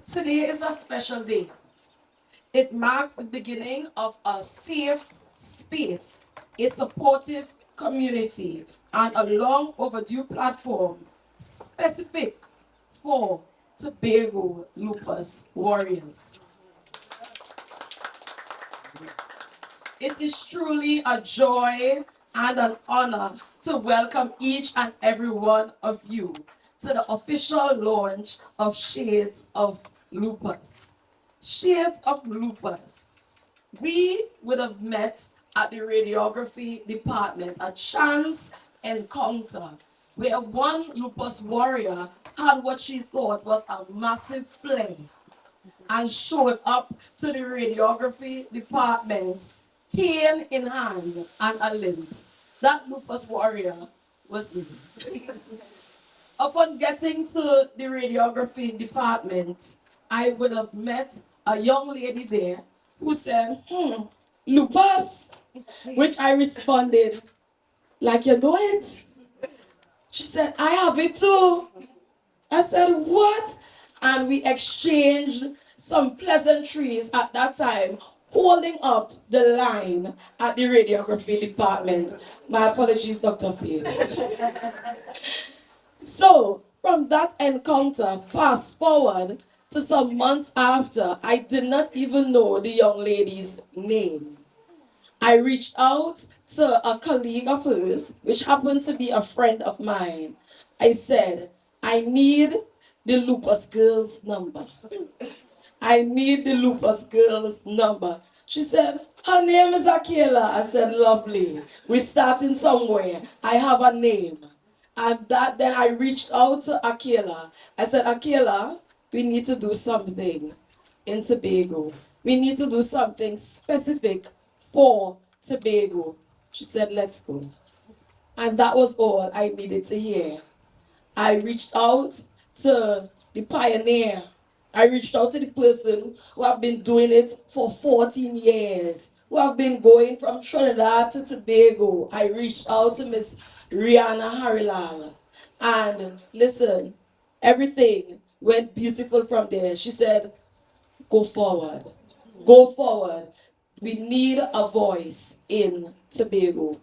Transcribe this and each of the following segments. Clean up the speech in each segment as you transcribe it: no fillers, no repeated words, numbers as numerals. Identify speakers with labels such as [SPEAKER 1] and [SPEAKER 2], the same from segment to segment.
[SPEAKER 1] Today is a special day. It marks the beginning of a safe space, a supportive community, and a long overdue platform specific for Tobago Lupus warriors. It is truly a joy and an honor to welcome each and every one of you to the official launch of Shades of Lupus. Shades of Lupus. We would have met at the radiography department, a chance encounter where one lupus warrior had what she thought was a massive fling and showed up to the radiography department, cane in hand and a limp. That lupus warrior was me. Upon getting to the radiography department, I would have met a young lady there who said, lupus, which I responded, like you know it? She said, I have it too. I said, what? And we exchanged some pleasantries at that time, holding up the line at the radiography department. My apologies, Dr. Phil. So, from that encounter, fast forward to some months after, I did not even know the young lady's name. I reached out to a colleague of hers, which happened to be a friend of mine. I said, I need the lupus girl's number. I need the lupus girl's number. She said, her name is Akela. I said, lovely. We're starting somewhere. I have a name. And then I reached out to Akela. I said, Akela, we need to do something in Tobago. We need to do something specific for Tobago. She said, let's go. And that was all I needed to hear. I reached out to the pioneer. I reached out to the person who have been doing it for 14 years, who have been going from Trinidad to Tobago. I reached out to Miss Rihanna Harilal. And listen, everything went beautiful from there. She said, go forward. Go forward. We need a voice in Tobago.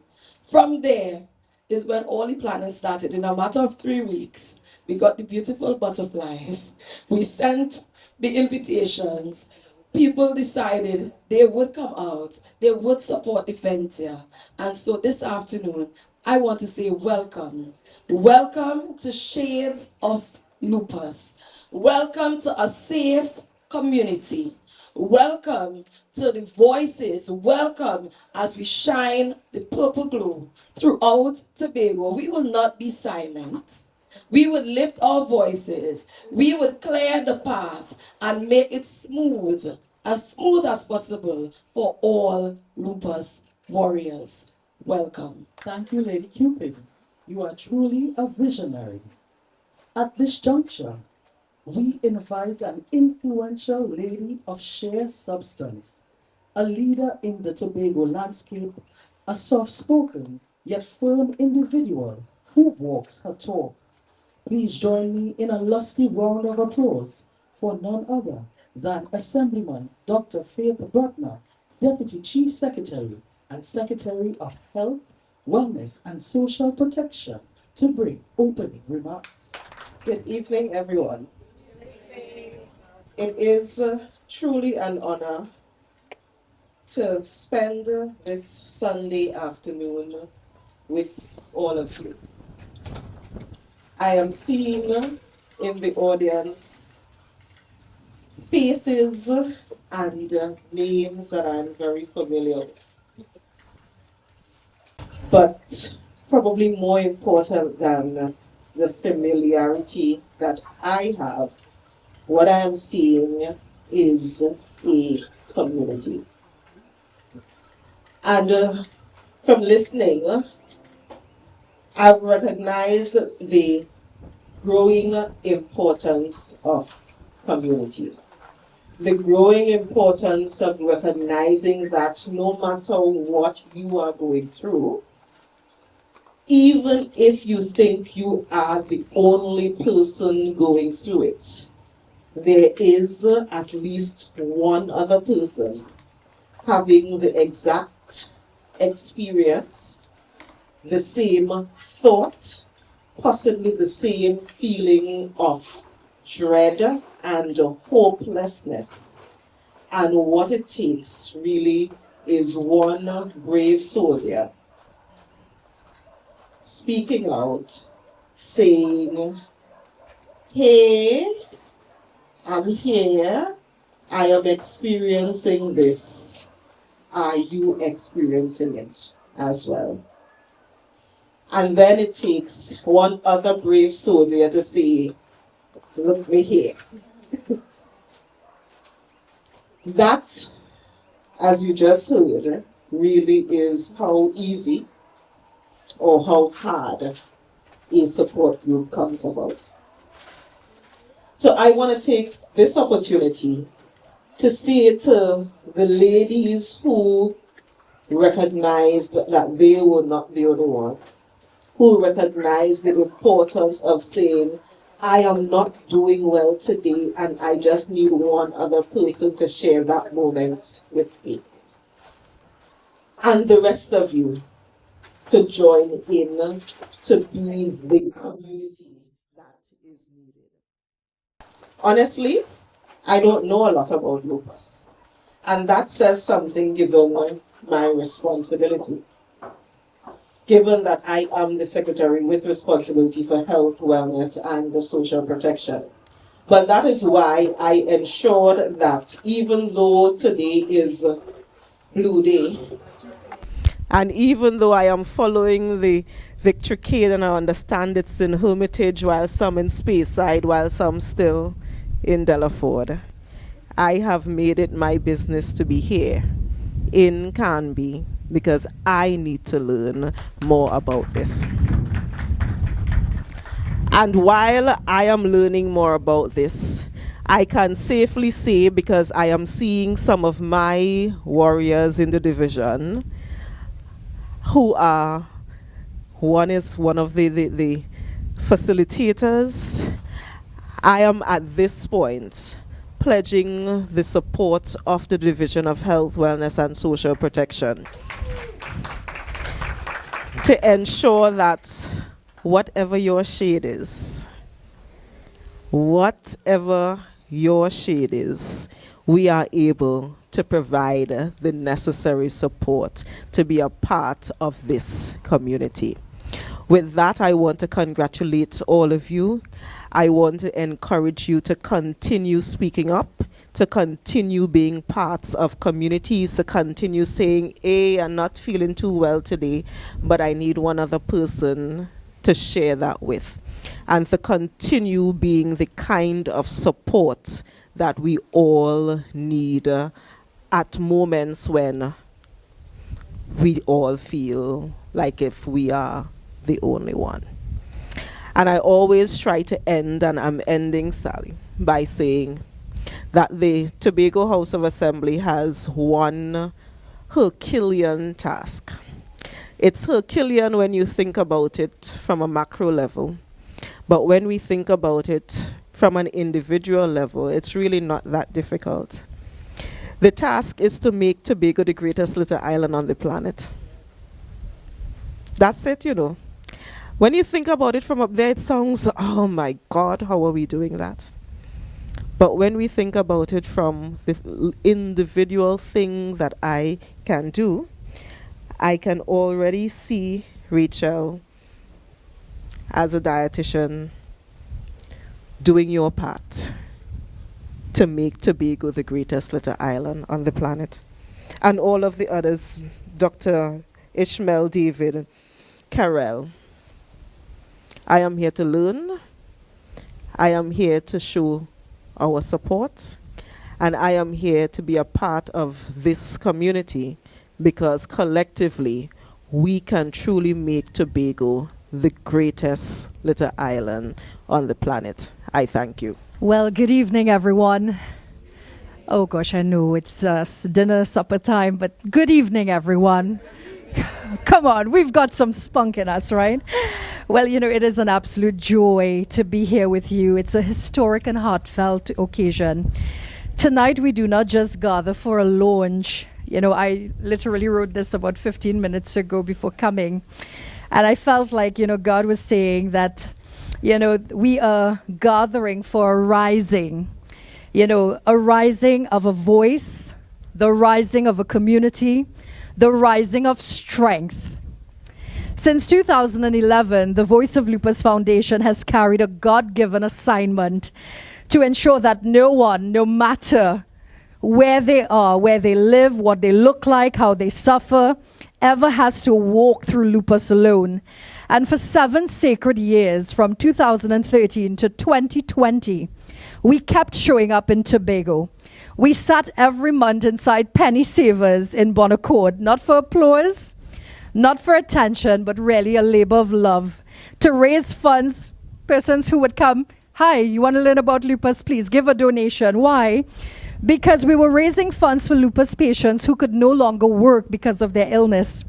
[SPEAKER 1] From there is when all the planning started. In a matter of 3 weeks, we got the beautiful butterflies. We sent the invitations. People decided they would come out. They would support the Ventia. And so this afternoon, I want to say welcome. Welcome to Shades of Lupus. Welcome to a safe community. Welcome to the voices. Welcome as we shine the purple glow throughout Tobago. We will not be silent. We would lift our voices. We would clear the path and make it smooth as possible for all lupus warriors. Welcome.
[SPEAKER 2] Thank you, Lady Cupid. You are truly a visionary. At this juncture, we invite an influential lady of sheer substance, a leader in the Tobago landscape, a soft-spoken yet firm individual who walks her talk. Please join me in a lusty round of applause for none other than Assemblyman Dr. Faith Bruckner, Deputy Chief Secretary and Secretary of Health, Wellness and Social Protection, to bring opening remarks.
[SPEAKER 3] Good evening, everyone. It is truly an honor to spend this Sunday afternoon with all of you. I am seeing in the audience faces and names that I'm very familiar with. But probably more important than the familiarity that I have, what I am seeing is a community. And from listening, I've recognized the growing importance of community. The growing importance of recognizing that no matter what you are going through, even if you think you are the only person going through it, there is at least one other person having the exact experience, the same thought, possibly the same feeling of dread and hopelessness. And what it takes really is one brave soldier speaking out, saying, hey, I'm here, I am experiencing this. Are you experiencing it as well? And then it takes one other brave soldier to say, look me here. That, as you just heard, really is how easy or how hard a support group comes about. So I want to take this opportunity to say to the ladies who recognized that they were not the only ones, who recognized the importance of saying, I am not doing well today and I just need one other person to share that moment with me. And the rest of you to join in to be the community that is needed. Honestly, I don't know a lot about lupus. And that says something given my responsibility. Given that I am the secretary with responsibility for health, wellness, and social protection. But that is why I ensured that even though today is Blue Day, and even though I am following the Victorcade and I understand it's in Hermitage while some in Speyside, while some still in Delaford, I have made it my business to be here in Canby because I need to learn more about this. And while I am learning more about this, I can safely say, because I am seeing some of my warriors in the division who are, one is one of the facilitators. I am at this point pledging the support of the Division of Health, Wellness and Social Protection to ensure that whatever your shade is, we are able to provide the necessary support to be a part of this community. With that, I want to congratulate all of you. I want to encourage you to continue speaking up, to continue being parts of communities, to continue saying, hey, I'm not feeling too well today, but I need one other person to share that with. And to continue being the kind of support that we all need at moments when we all feel like if we are the only one. And I always try to end, and I'm ending, Sally, by saying that the Tobago House of Assembly has one Herculean task. It's Herculean when you think about it from a macro level, but when we think about it from an individual level, it's really not that difficult. The task is to make Tobago the greatest little island on the planet. That's it, you know. When you think about it from up there, it sounds, oh my God, how are we doing that? But when we think about it from the individual thing that I can do, I can already see Rachel as a dietitian doing your part to make Tobago the greatest little island on the planet. And all of the others, Dr. Ishmael, David, Carol. I am here to learn. I am here to show our support. And I am here to be a part of this community because collectively we can truly make Tobago the greatest little island on the planet. I thank you.
[SPEAKER 4] Well, good evening, everyone. Oh gosh, I know it's dinner, supper time, but good evening, everyone. Come on, we've got some spunk in us, right? Well, it is an absolute joy to be here with you. It's a historic and heartfelt occasion. Tonight, we do not just gather for a launch. I literally wrote this about 15 minutes ago before coming. And I felt like, God was saying that, we are gathering for a rising. A rising of a voice, the rising of a community, the rising of strength. Since 2011, the Voice of Lupus Foundation has carried a God-given assignment to ensure that no one, no matter where they are, where they live, what they look like, how they suffer, ever has to walk through lupus alone. And for 7 sacred years, from 2013 to 2020, we kept showing up in Tobago. We sat every month inside penny savers in Bon Accord, not for applause, not for attention, but really a labor of love to raise funds. Persons who would come, hi, you want to learn about lupus? Please give a donation. Why? Because we were raising funds for lupus patients who could no longer work because of their illness.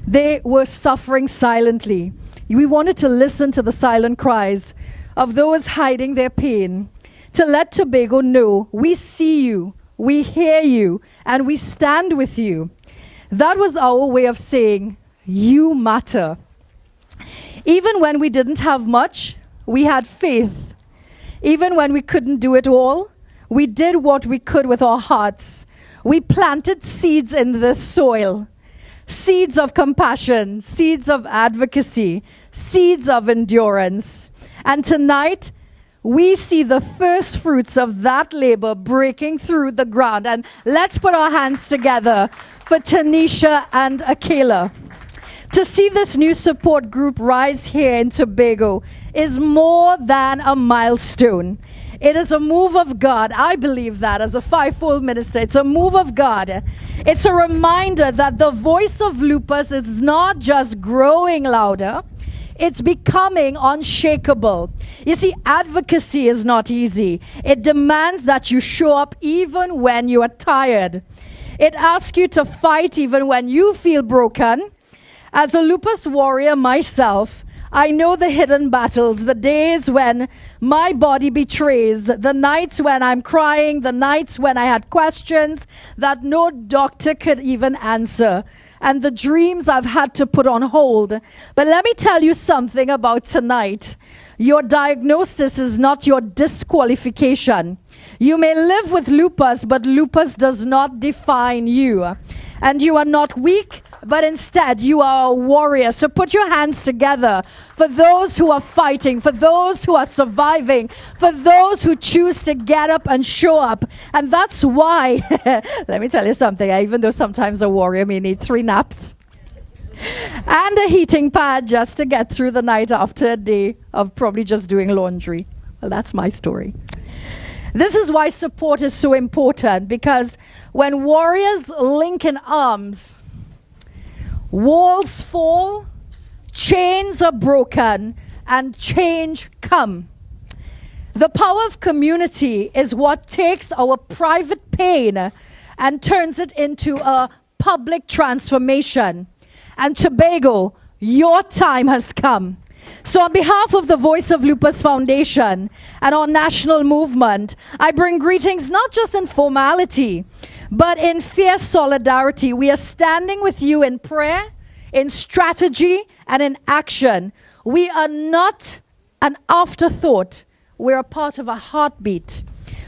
[SPEAKER 4] They were suffering silently. We wanted to listen to the silent cries of those hiding their pain, to let Tobago know we see you, we hear you, and we stand with you. That was our way of saying, you matter. Even when we didn't have much, we had faith. Even when we couldn't do it all, we did what we could with our hearts. We planted seeds in this soil. Seeds of compassion, seeds of advocacy, seeds of endurance. And tonight, we see the first fruits of that labor breaking through the ground. And let's put our hands together for Tanisha and Akela. To see this new support group rise here in Tobago is more than a milestone. It is a move of God. I believe that as a fivefold minister. It's a move of God. It's a reminder that the voice of lupus is not just growing louder, it's becoming unshakable. You see, advocacy is not easy. It demands that you show up even when you are tired. It asks you to fight even when you feel broken. As a lupus warrior myself, I know the hidden battles, the days when my body betrays, the nights when I'm crying, the nights when I had questions that no doctor could even answer, and the dreams I've had to put on hold. But let me tell you something about tonight. Your diagnosis is not your disqualification. You may live with lupus, but lupus does not define you. And you are not weak, but instead you are a warrior. So put your hands together for those who are fighting, for those who are surviving, for those who choose to get up and show up. And that's why, let me tell you something, even though sometimes a warrior may need 3 naps and a heating pad just to get through the night after a day of probably just doing laundry. Well, that's my story. This is why support is so important, because when warriors link in arms, walls fall, chains are broken, and change come. The power of community is what takes our private pain and turns it into a public transformation. And Tobago, your time has come. So on behalf of the Voice of Lupus Foundation and our national movement, I bring greetings not just in formality, but in fierce solidarity. We are standing with you in prayer, in strategy, and in action. We are not an afterthought. We're a part of a heartbeat.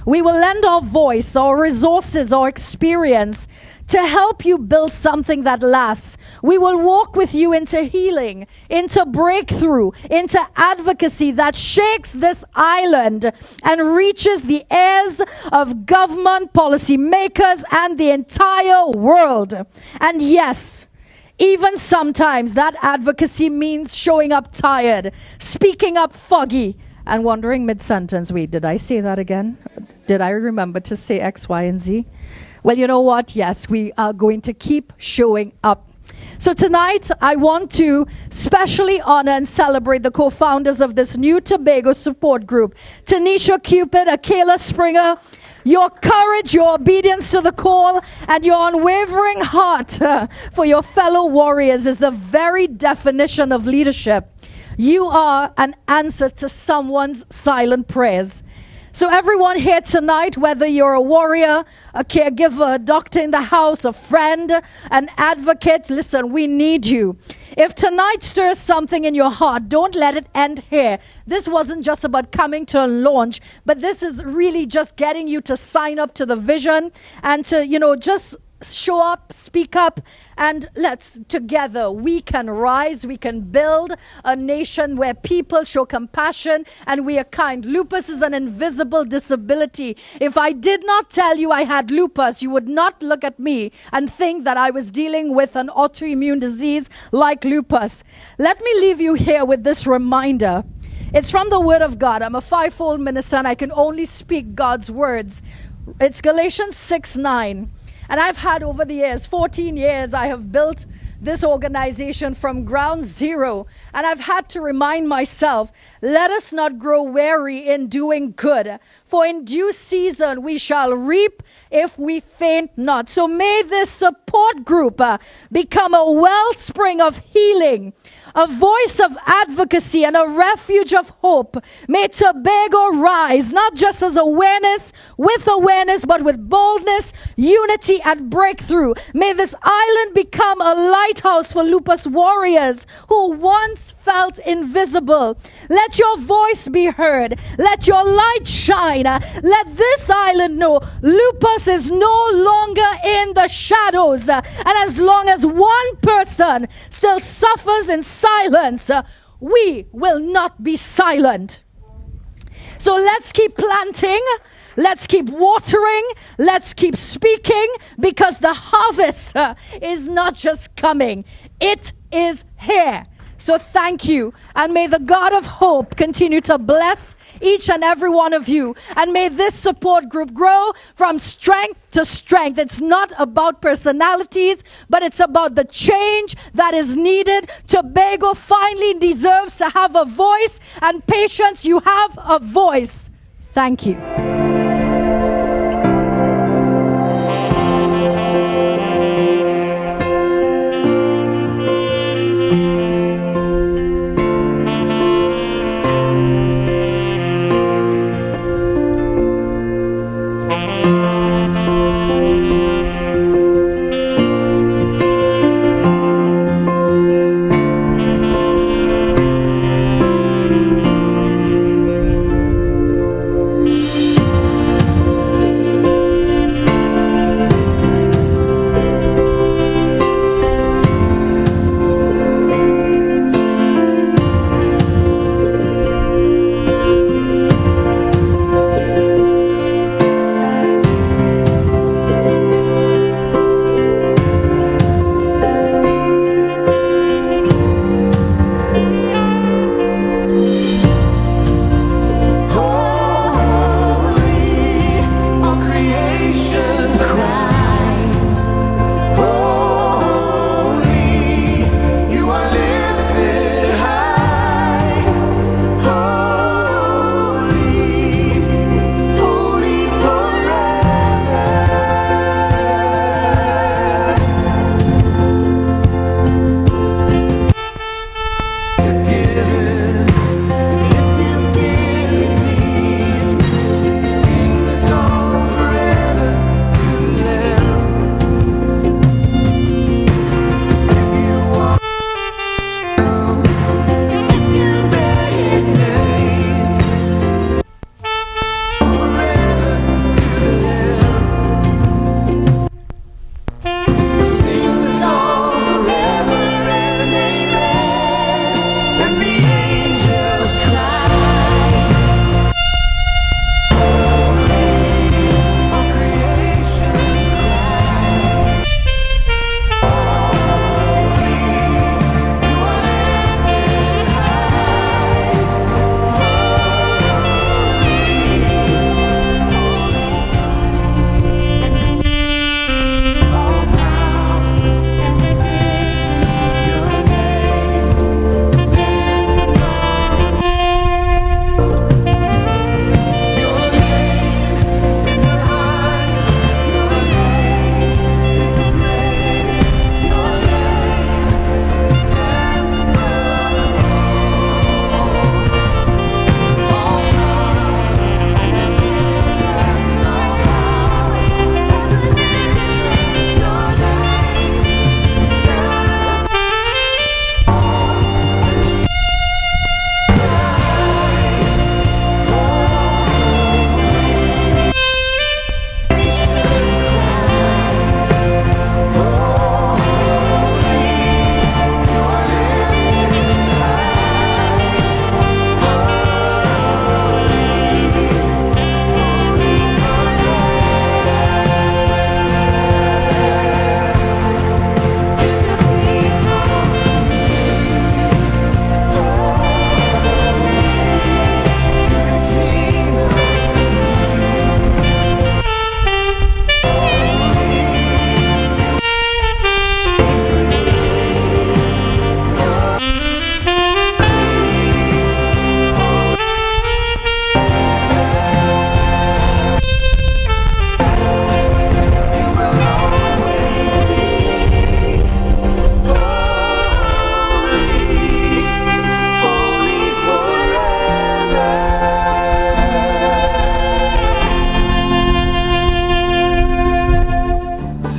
[SPEAKER 4] We will lend our voice, our resources, our experience to help you build something that lasts. We will walk with you into healing, into breakthrough, into advocacy that shakes this island and reaches the ears of government, policymakers, and the entire world. And yes, even sometimes that advocacy means showing up tired, speaking up foggy, and wondering mid-sentence, wait, did I say that again? Did I remember to say X, Y, and Z? Well, you know what? Yes, we are going to keep showing up. So tonight, I want to specially honor and celebrate the co-founders of this new Tobago support group, Tanisha Cupid, Akela Springer, Your courage, your obedience to the call, and your unwavering heart for your fellow warriors is the very definition of leadership. You are an answer to someone's silent prayers. So everyone here tonight, whether you're a warrior, a caregiver, a doctor in the house, a friend, an advocate, listen, we need you. If tonight stirs something in your heart, don't let it end here. This wasn't just about coming to a launch, but this is really just getting you to sign up to the vision and to, just show up, speak up, and let's together, we can rise, we can build a nation where people show compassion and we are kind. Lupus is an invisible disability. If I did not tell you I had lupus, you would not look at me and think that I was dealing with an autoimmune disease like lupus. Let me leave you here with this reminder. It's from the Word of God. I'm a fivefold minister and I can only speak God's words. It's Galatians 6:9. And I've had over the years, 14 years, I have built this organization from ground zero. And I've had to remind myself, let us not grow weary in doing good. For in due season we shall reap if we faint not. So may this support group become a wellspring of healing, a voice of advocacy, and a refuge of hope. May Tobago rise, not just as awareness, but with boldness, unity, and breakthrough. May this island become a lighthouse for lupus warriors who once felt invisible. Let your voice be heard. Let your light shine. Let this island know lupus is no longer in the shadows. And as long as one person still suffers in silence, we will not be silent. So let's keep planting. Let's keep watering. Let's keep speaking, because the harvest is not just coming. It is here. So thank you. And may the God of hope continue to bless each and every one of you. And may this support group grow from strength to strength. It's not about personalities, but it's about the change that is needed. Tobago finally deserves to have a voice. And Patience, you have a voice. Thank you.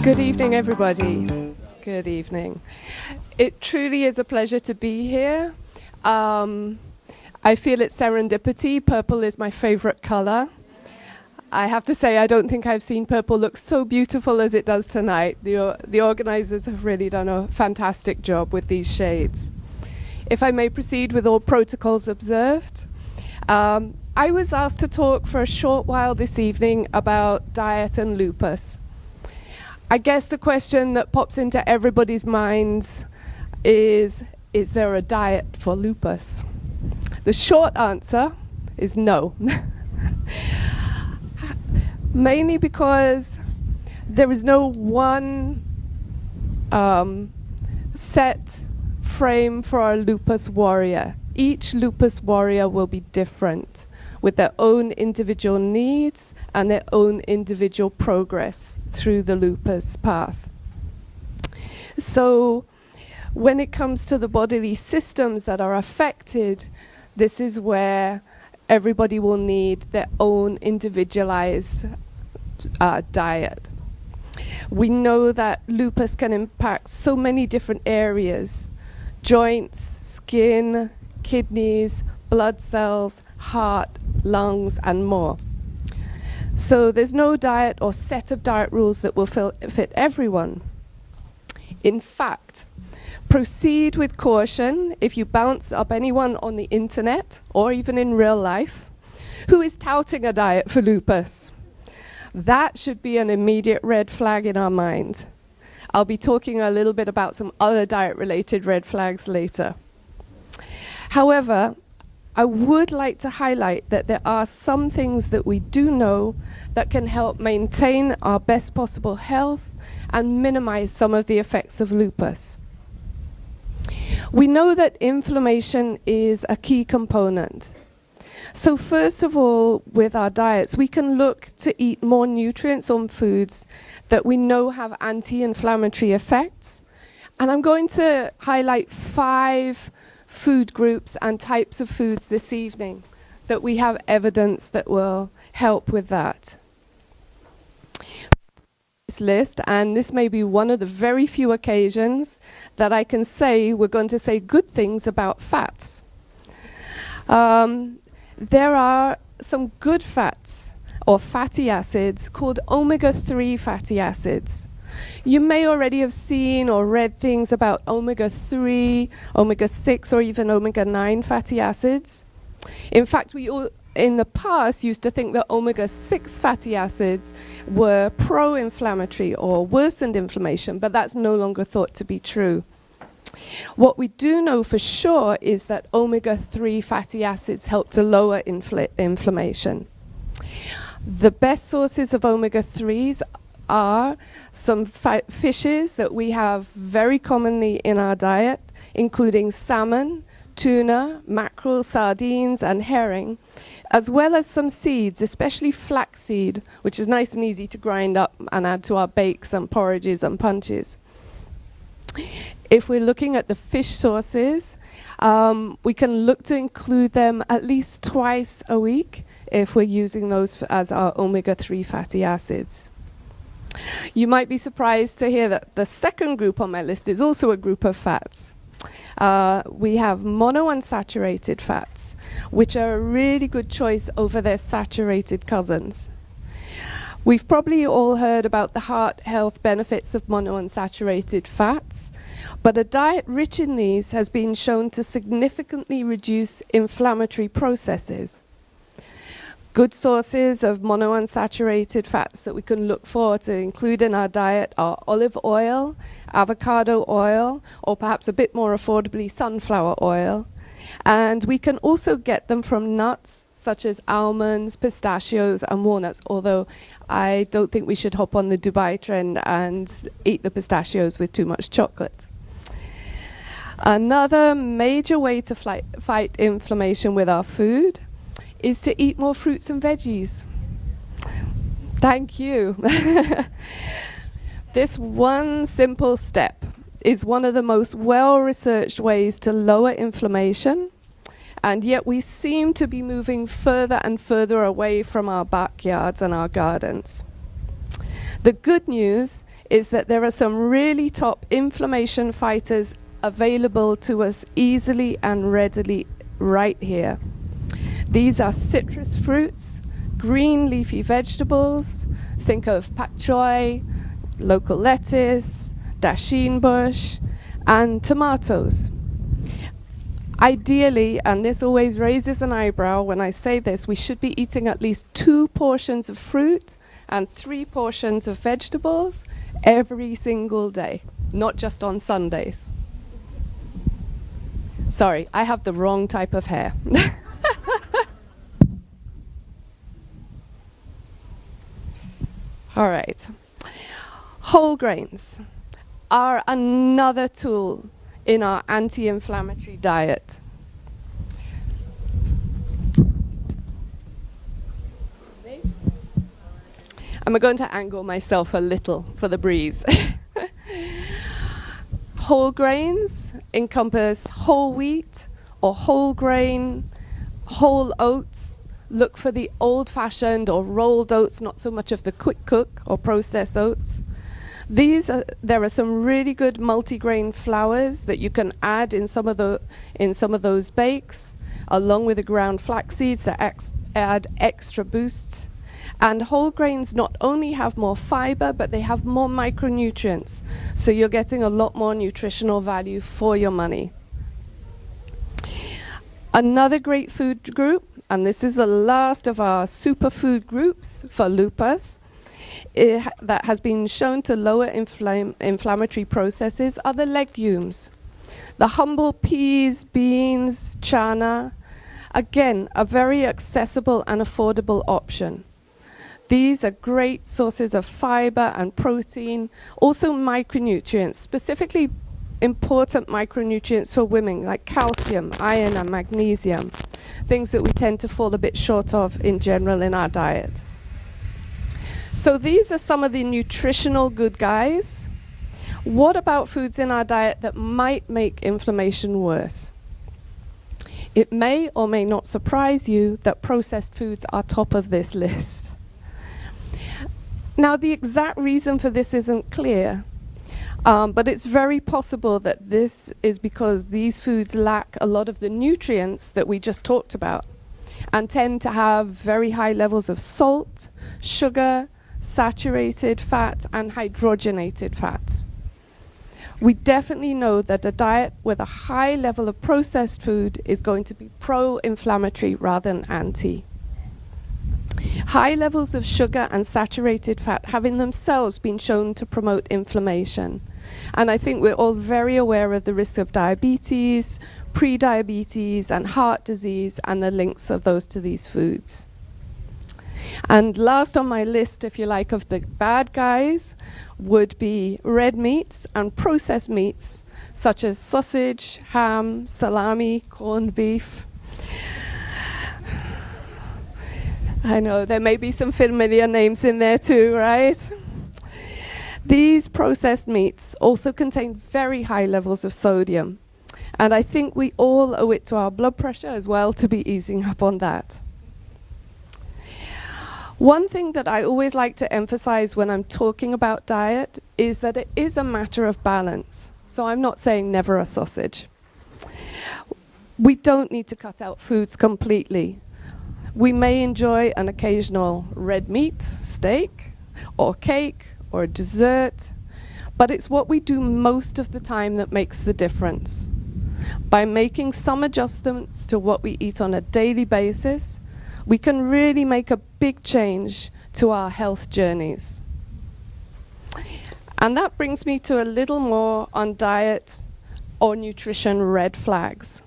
[SPEAKER 5] Good evening, everybody. Good evening. It truly is a pleasure to be here. I feel it's serendipity. Purple is my favorite color. I have to say, I don't think I've seen purple look so beautiful as it does tonight. The organizers have really done a fantastic job with these shades. If I may proceed with all protocols observed. I was asked to talk for a short while this evening about diet and lupus. I guess the question that pops into everybody's minds is there a diet for lupus? The short answer is no. Mainly because there is no one set frame for our lupus warrior. Each lupus warrior will be different, with their own individual needs and their own individual progress through the lupus path. So when it comes to the bodily systems that are affected, this is where everybody will need their own individualized diet. We know that lupus can impact so many different areas: joints, skin, kidneys, blood cells, heart, lungs, and more. So there's no diet or set of diet rules that will fit everyone. In fact, proceed with caution if you bounce up anyone on the internet or even in real life who is touting a diet for lupus. That should be an immediate red flag in our mind. I'll be talking a little bit about some other diet-related red flags later. However, I would like to highlight that there are some things that we do know that can help maintain our best possible health and minimize some of the effects of lupus. We know that inflammation is a key component. So first of all, with our diets, we can look to eat more nutrients on foods that we know have anti-inflammatory effects. And I'm going to highlight 5 food groups and types of foods this evening that we have evidence that will help with that. This list, and this may be one of the very few occasions that I can say we're going to say good things about fats. There are some good fats or fatty acids called omega-3 fatty acids. You may already have seen or read things about omega-3, omega-6, or even omega-9 fatty acids. In fact, we all, in the past, used to think that omega-6 fatty acids were pro-inflammatory or worsened inflammation, but that's no longer thought to be true. What we do know for sure is that omega-3 fatty acids help to lower inflammation. The best sources of omega-3s are some fishes that we have very commonly in our diet, including salmon, tuna, mackerel, sardines, and herring, as well as some seeds, especially flaxseed, which is nice and easy to grind up and add to our bakes and porridges and punches. If we're looking at the fish sources, we can look to include them at least twice a week if we're using those as our omega-3 fatty acids. You might be surprised to hear that the second group on my list is also a group of fats. We have monounsaturated fats, which are a really good choice over their saturated cousins. We've probably all heard about the heart health benefits of monounsaturated fats, but a diet rich in these has been shown to significantly reduce inflammatory processes. Good sources of monounsaturated fats that we can look for to include in our diet are olive oil, avocado oil, or perhaps a bit more affordably sunflower oil. And we can also get them from nuts such as almonds, pistachios, and walnuts, although I don't think we should hop on the Dubai trend and eat the pistachios with too much chocolate. Another major way to fight inflammation with our food is to eat more fruits and veggies. Thank you. This one simple step is one of the most well-researched ways to lower inflammation, and yet we seem to be moving further and further away from our backyards and our gardens. The good news is that there are some really top inflammation fighters available to us easily and readily right here. These are citrus fruits, green leafy vegetables. Think of pak choy, local lettuce, dasheen bush, and tomatoes. Ideally, and this always raises an eyebrow when I say this, we should be eating at least 2 portions of fruit and 3 portions of vegetables every single day, not just on Sundays. Sorry, I have the wrong type of hair. All right. Whole grains are another tool in our anti-inflammatory diet. I'm going to angle myself a little for the breeze. Whole grains encompass whole wheat or whole grain, whole oats. Look for the old-fashioned or rolled oats, not so much of the quick cook or processed oats. There are some really good multigrain flours that you can add in some of those bakes, along with the ground flax seeds to add extra boosts. And whole grains not only have more fiber, but they have more micronutrients. So you're getting a lot more nutritional value for your money. Another great food group, and this is the last of our superfood groups for lupus, that has been shown to lower inflammatory processes, are the legumes. The humble peas, beans, chana, again, a very accessible and affordable option. These are great sources of fiber and protein, also micronutrients, specifically important micronutrients for women like calcium, iron, and magnesium, things that we tend to fall a bit short of in general in our diet. So these are some of the nutritional good guys. What about foods in our diet that might make inflammation worse? It may or may not surprise you that processed foods are top of this list. Now, the exact reason for this isn't clear, but it's very possible that this is because these foods lack a lot of the nutrients that we just talked about and tend to have very high levels of salt, sugar, saturated fat, and hydrogenated fats. We definitely know that a diet with a high level of processed food is going to be pro-inflammatory rather than anti. High levels of sugar and saturated fat have in themselves been shown to promote inflammation. And I think we're all very aware of the risk of diabetes, pre-diabetes, and heart disease, and the links of those to these foods. And last on my list, if you like, of the bad guys would be red meats and processed meats, such as sausage, ham, salami, corned beef. I know there may be some familiar names in there too, right? These processed meats also contain very high levels of sodium. And I think we all owe it to our blood pressure as well to be easing up on that. One thing that I always like to emphasize when I'm talking about diet is that it is a matter of balance. So I'm not saying never a sausage. We don't need to cut out foods completely. We may enjoy an occasional red meat, steak, or cake, or a dessert, but it's what we do most of the time that makes the difference. By making some adjustments to what we eat on a daily basis, we can really make a big change to our health journeys. And that brings me to a little more on diet or nutrition red flags.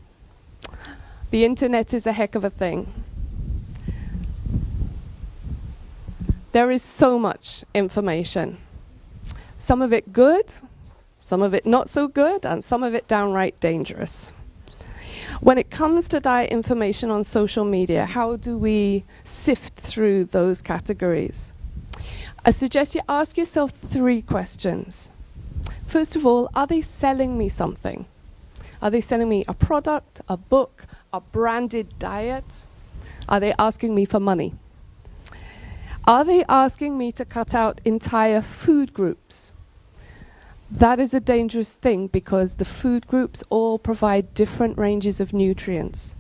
[SPEAKER 5] The internet is a heck of a thing. There is so much information. Some of it good, some of it not so good, and some of it downright dangerous. When it comes to diet information on social media, how do we sift through those categories? I suggest you ask yourself 3 questions. First of all, are they selling me something? Are they selling me a product, a book, a branded diet? Are they asking me for money? Are they asking me to cut out entire food groups? That is a dangerous thing because the food groups all provide different ranges of nutrients.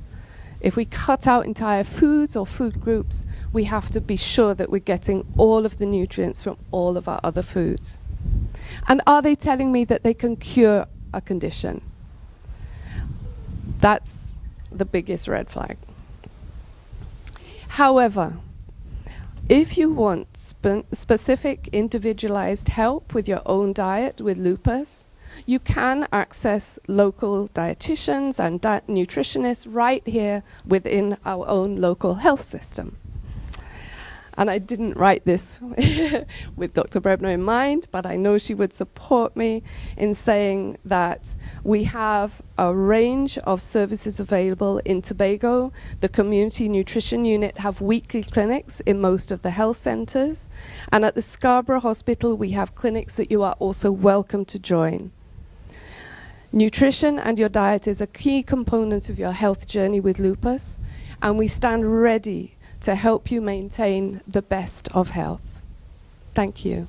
[SPEAKER 5] If we cut out entire foods or food groups, we have to be sure that we're getting all of the nutrients from all of our other foods. And are they telling me that they can cure a condition? That's the biggest red flag. However, if you want specific individualized help with your own diet with lupus, you can access local dietitians and nutritionists right here within our own local health system. And I didn't write this with Dr. Brebner in mind, but I know she would support me in saying that we have a range of services available in Tobago. The Community Nutrition Unit have weekly clinics in most of the health centres. And at the Scarborough Hospital, we have clinics that you are also welcome to join. Nutrition and your diet is a key component of your health journey with lupus, and we stand ready to help you maintain the best of health. Thank you.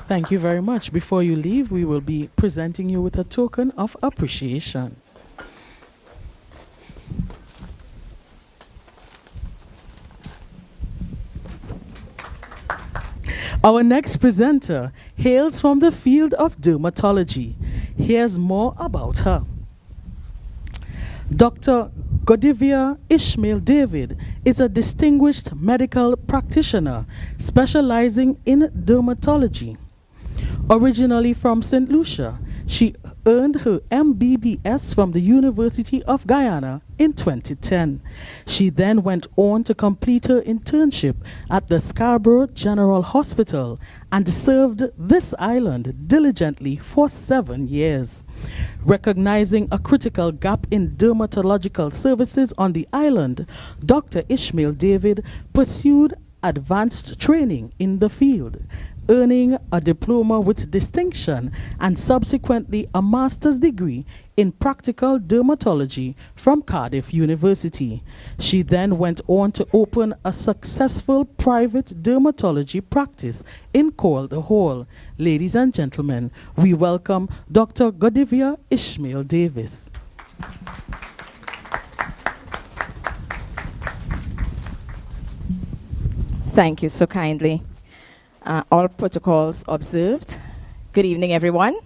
[SPEAKER 2] Thank you very much. Before you leave, we will be presenting you with a token of appreciation. Our next presenter hails from the field of dermatology. Here's more about her. Dr. Godivia Ishmael David is a distinguished medical practitioner specializing in dermatology. Originally from St. Lucia, she earned her MBBS from the University of Guyana in 2010. She then went on to complete her internship at the Scarborough General Hospital and served this island diligently for 7 years. Recognizing a critical gap in dermatological services on the island, Dr. Ishmael David pursued advanced training in the field, earning a diploma with distinction and subsequently a master's degree in practical dermatology from Cardiff University. She then went on to open a successful private dermatology practice in Calder Hall. Ladies and gentlemen, we welcome Dr. Godivia Ishmael Davis.
[SPEAKER 6] Thank you so kindly. All protocols observed. Good evening, everyone.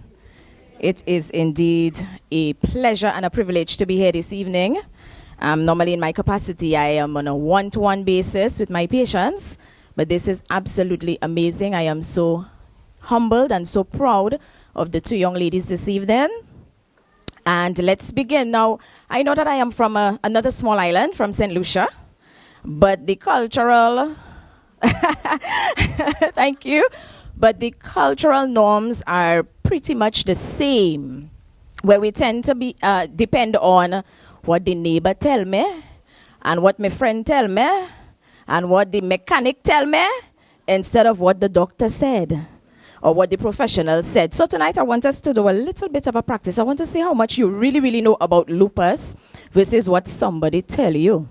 [SPEAKER 6] It is indeed a pleasure and a privilege to be here this evening. Normally in my capacity, I am on a one-to-one basis with my patients, but this is absolutely amazing. I am so humbled and so proud of the two young ladies this evening. And let's begin. Now, I know that I am from another small island, from St. Lucia, but the cultural... Thank you. But the cultural norms are pretty much the same, where we tend to be depend on what the neighbor tell me, and what my friend tell me, and what the mechanic tell me, instead of what the doctor said or what the professional said. So tonight I want us to do a little bit of a practice. I want to see how much you really know about lupus versus what somebody tell you.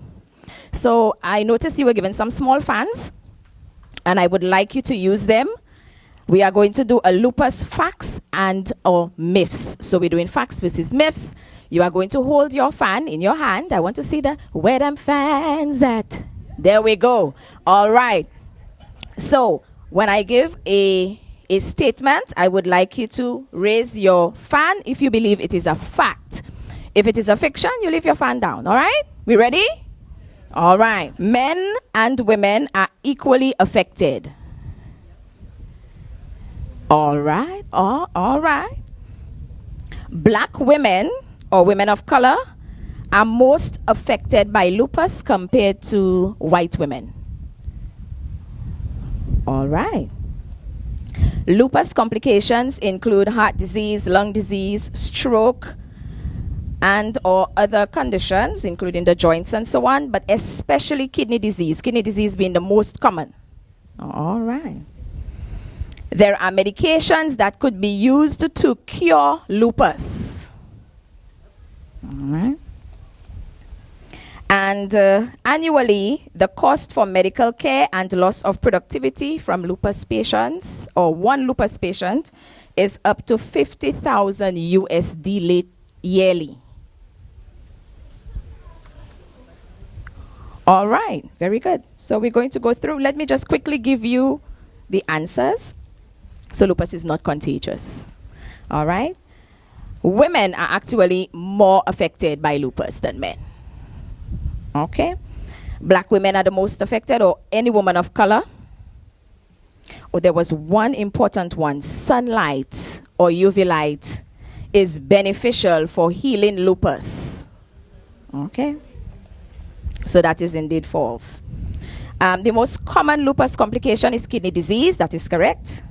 [SPEAKER 6] So I noticed you were given some small fans, and I would like you to use them. We are going to do a lupus facts and or myths. So we're doing facts versus myths. You are going to hold your fan in your hand. I want to see where them fans at. There we go. All right. So when I give a statement, I would like you to raise your fan if you believe it is a fact. If it is a fiction, you leave your fan down. All right? We ready? All right. Men and women are equally affected. All right. All right. Black women or women of color are most affected by lupus compared to white women. All right. Lupus complications include heart disease, lung disease, stroke, and or other conditions, including the joints and so on, but especially kidney disease being the most common. All right. There are medications that could be used to cure lupus. All right. And annually, the cost for medical care and loss of productivity from lupus patients, or one lupus patient, is up to 50,000 USD yearly. All right, very good. So we're going to go through. Let me just quickly give you the answers. So lupus is not contagious. All right. Women are actually more affected by lupus than men. Okay. Black women are the most affected, or any woman of color. Oh, there was one important one. Sunlight or UV light is beneficial for healing lupus. Okay. So that is indeed false. The most common lupus complication is kidney disease. That is correct.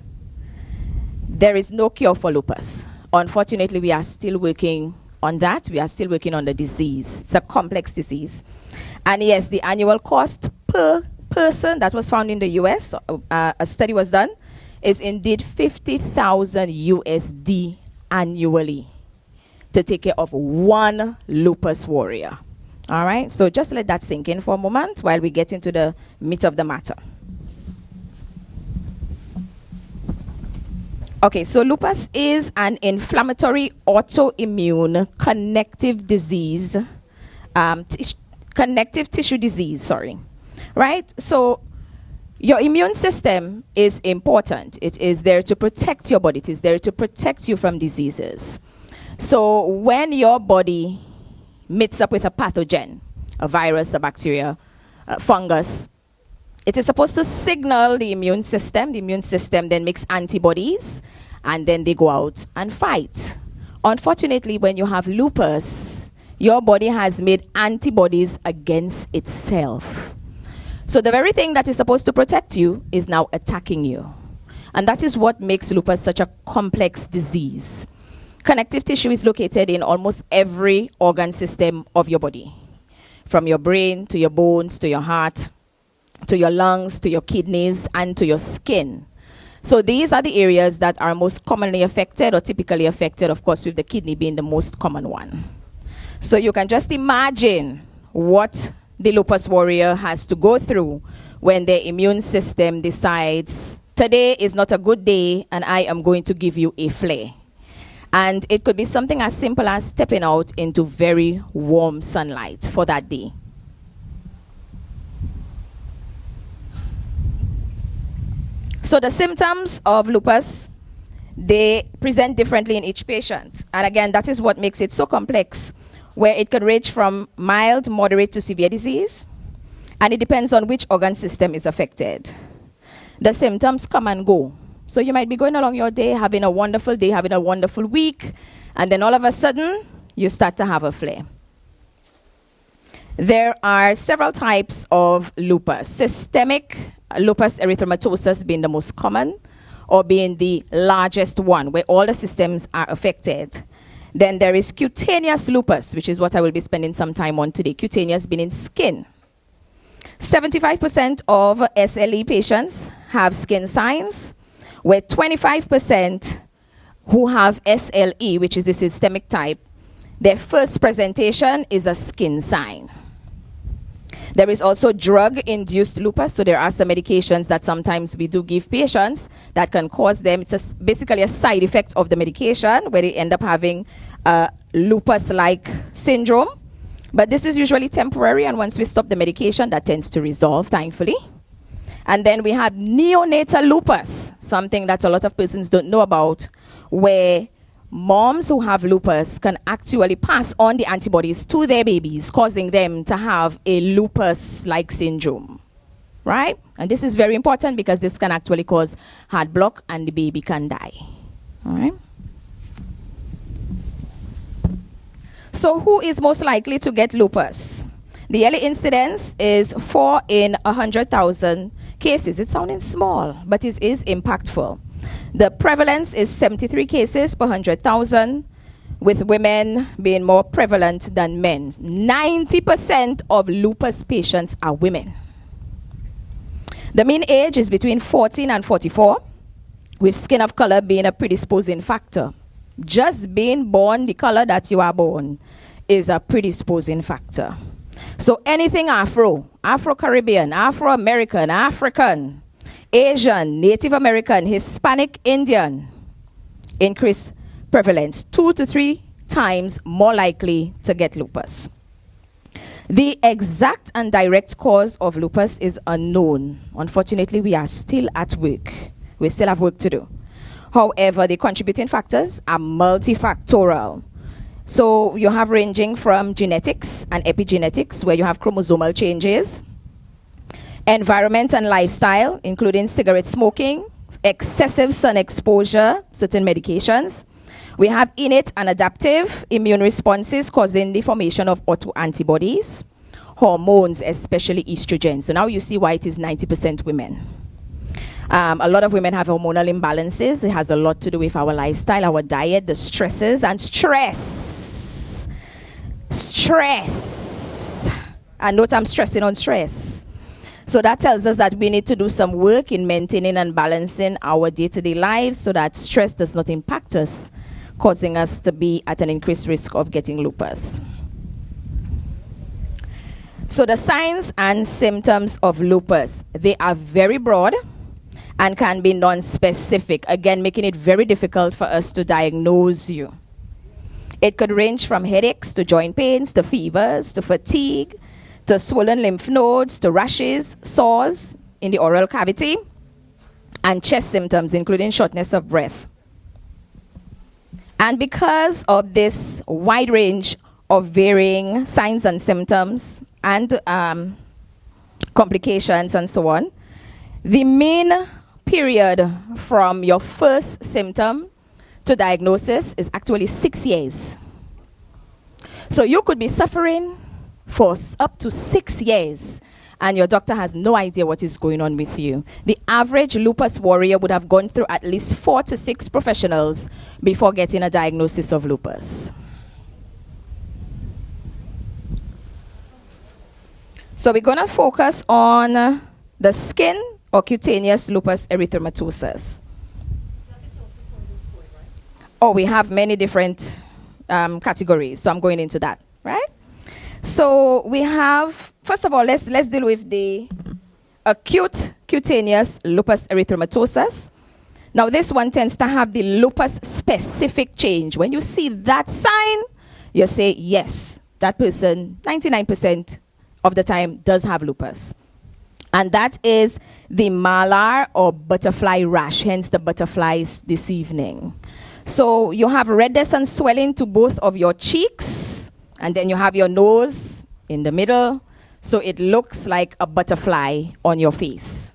[SPEAKER 6] There is no cure for lupus. Unfortunately, we are still working on that. We are still working on the disease. It's a complex disease. And yes, the annual cost per person that was found in the US, a study was done, is indeed 50,000 USD annually to take care of one lupus warrior. All right, so just let that sink in for a moment while we get into the meat of the matter. Okay, so lupus is an inflammatory autoimmune connective disease, connective tissue disease, right? So your immune system is important. It is there to protect your body. It is there to protect you from diseases. So when your body meets up with a pathogen, a virus, a bacteria, a fungus, it is supposed to signal the immune system. The immune system then makes antibodies, and then they go out and fight. Unfortunately, when you have lupus, your body has made antibodies against itself. So the very thing that is supposed to protect you is now attacking you. And that is what makes lupus such a complex disease. Connective tissue is located in almost every organ system of your body, from your brain to your bones to your heart, to your lungs, to your kidneys, and to your skin. So these are the areas that are most commonly affected, or typically affected, of course, with the kidney being the most common one. So you can just imagine what the lupus warrior has to go through when their immune system decides, today is not a good day and I am going to give you a flare. And it could be something as simple as stepping out into very warm sunlight for that day. So the symptoms of lupus, they present differently in each patient. And again, that is what makes it so complex, where it can range from mild, moderate to severe disease. And it depends on which organ system is affected. The symptoms come and go. So you might be going along your day, having a wonderful day, having a wonderful week, and then all of a sudden, you start to have a flare. There are several types of lupus. Systemic lupus erythematosus being the most common, or being the largest one, where all the systems are affected. Then there is cutaneous lupus, which is what I will be spending some time on today. Cutaneous being in skin. 75% of SLE patients have skin signs, where 25% who have SLE, which is the systemic type, their first presentation is a skin sign. There is also drug-induced lupus, so there are some medications that sometimes we do give patients that can cause them. It's basically a side effect of the medication, where they end up having a lupus-like syndrome. But this is usually temporary, and once we stop the medication, that tends to resolve, thankfully. And then we have neonatal lupus, something that a lot of persons don't know about, where moms who have lupus can actually pass on the antibodies to their babies, causing them to have a lupus-like syndrome, right? And this is very important because this can actually cause heart block and the baby can die, all right? So who is most likely to get lupus? The yearly incidence is 4 in 100,000 cases. It's sounding small, but it is impactful. The prevalence is 73 cases per 100,000, with women being more prevalent than men. 90% of lupus patients are women. The mean age is between 14 and 44, with skin of color being a predisposing factor. Just being born the color that you are born is a predisposing factor. So anything Afro, Afro-Caribbean, Afro-American, African, Asian, Native American, Hispanic, Indian, increased prevalence, 2 to 3 times more likely to get lupus. The exact and direct cause of lupus is unknown. Unfortunately, we are still at work. We still have work to do. However, the contributing factors are multifactorial. So you have ranging from genetics and epigenetics, where you have chromosomal changes, environment and lifestyle, including cigarette smoking, excessive sun exposure, certain medications. We have innate and adaptive immune responses causing the formation of autoantibodies, hormones, especially estrogen. So now you see why it is 90% women. A lot of women have hormonal imbalances. It has a lot to do with our lifestyle, our diet, the stresses, and stress. Stress. And note I'm stressing on stress. So that tells us that we need to do some work in maintaining and balancing our day-to-day lives so that stress does not impact us, causing us to be at an increased risk of getting lupus. So the signs and symptoms of lupus, they are very broad and can be non-specific, again, making it very difficult for us to diagnose you. It could range from headaches to joint pains to fevers to fatigue to swollen lymph nodes to rashes, sores in the oral cavity, and chest symptoms, including shortness of breath. And because of this wide range of varying signs and symptoms and complications and so on, the main period from your first symptom to diagnosis is actually 6 years. So you could be suffering for up to 6 years and your doctor has no idea what is going on with you. The average lupus warrior would have gone through at least 4 to 6 professionals before getting a diagnosis of lupus. So we're going to focus on the skin or cutaneous lupus erythematosus. Oh, we have many different categories, so I'm going into that, right? So we have, first of all, let's deal with the acute cutaneous lupus erythematosus. Now this one tends to have the lupus specific change. When you see that sign, you say, yes, that person 99% of the time does have lupus. And that is the malar or butterfly rash, hence the butterflies this evening. So you have redness and swelling to both of your cheeks, and then you have your nose in the middle, so it looks like a butterfly on your face.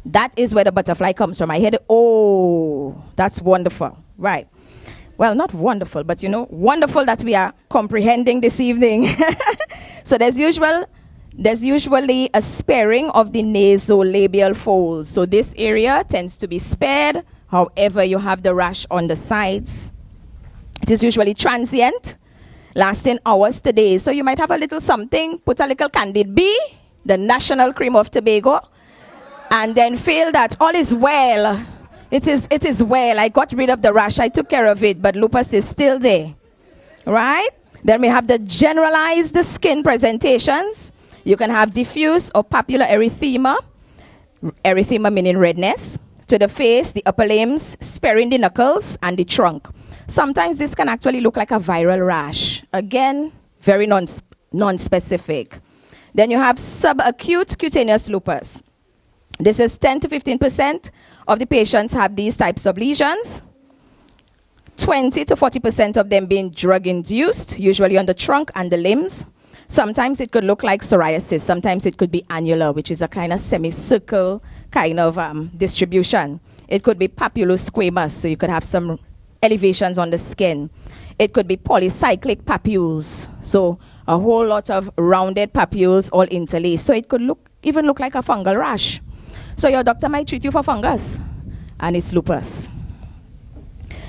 [SPEAKER 6] That is where the butterfly comes from. I heard, oh, that's wonderful. Right. Well, not wonderful, but you know, wonderful that we are comprehending this evening. So there's usually a sparing of the nasolabial folds. So this area tends to be spared. However, you have the rash on the sides. It is usually transient, lasting hours to days. So you might have a little something, put a little Candid B, the national cream of Tobago, and then feel that all is well. It is well. I got rid of the rash. I took care of it, but lupus is still there. Right? Then we have the generalized skin presentations. You can have diffuse or papular erythema. Erythema meaning redness. To the face, the upper limbs, sparing the knuckles, and the trunk. Sometimes this can actually look like a viral rash. Again, very non-specific. Then you have subacute cutaneous lupus. This is 10 to 15% of the patients have these types of lesions. 20 to 40% of them being drug-induced, usually on the trunk and the limbs. Sometimes it could look like psoriasis. Sometimes it could be annular, which is a kind of semicircle kind of distribution. It could be papulosquamous, so you could have some elevations on the skin. It could be polycyclic papules, so a whole lot of rounded papules all interlaced. So it could even look like a fungal rash. So your doctor might treat you for fungus, and it's lupus.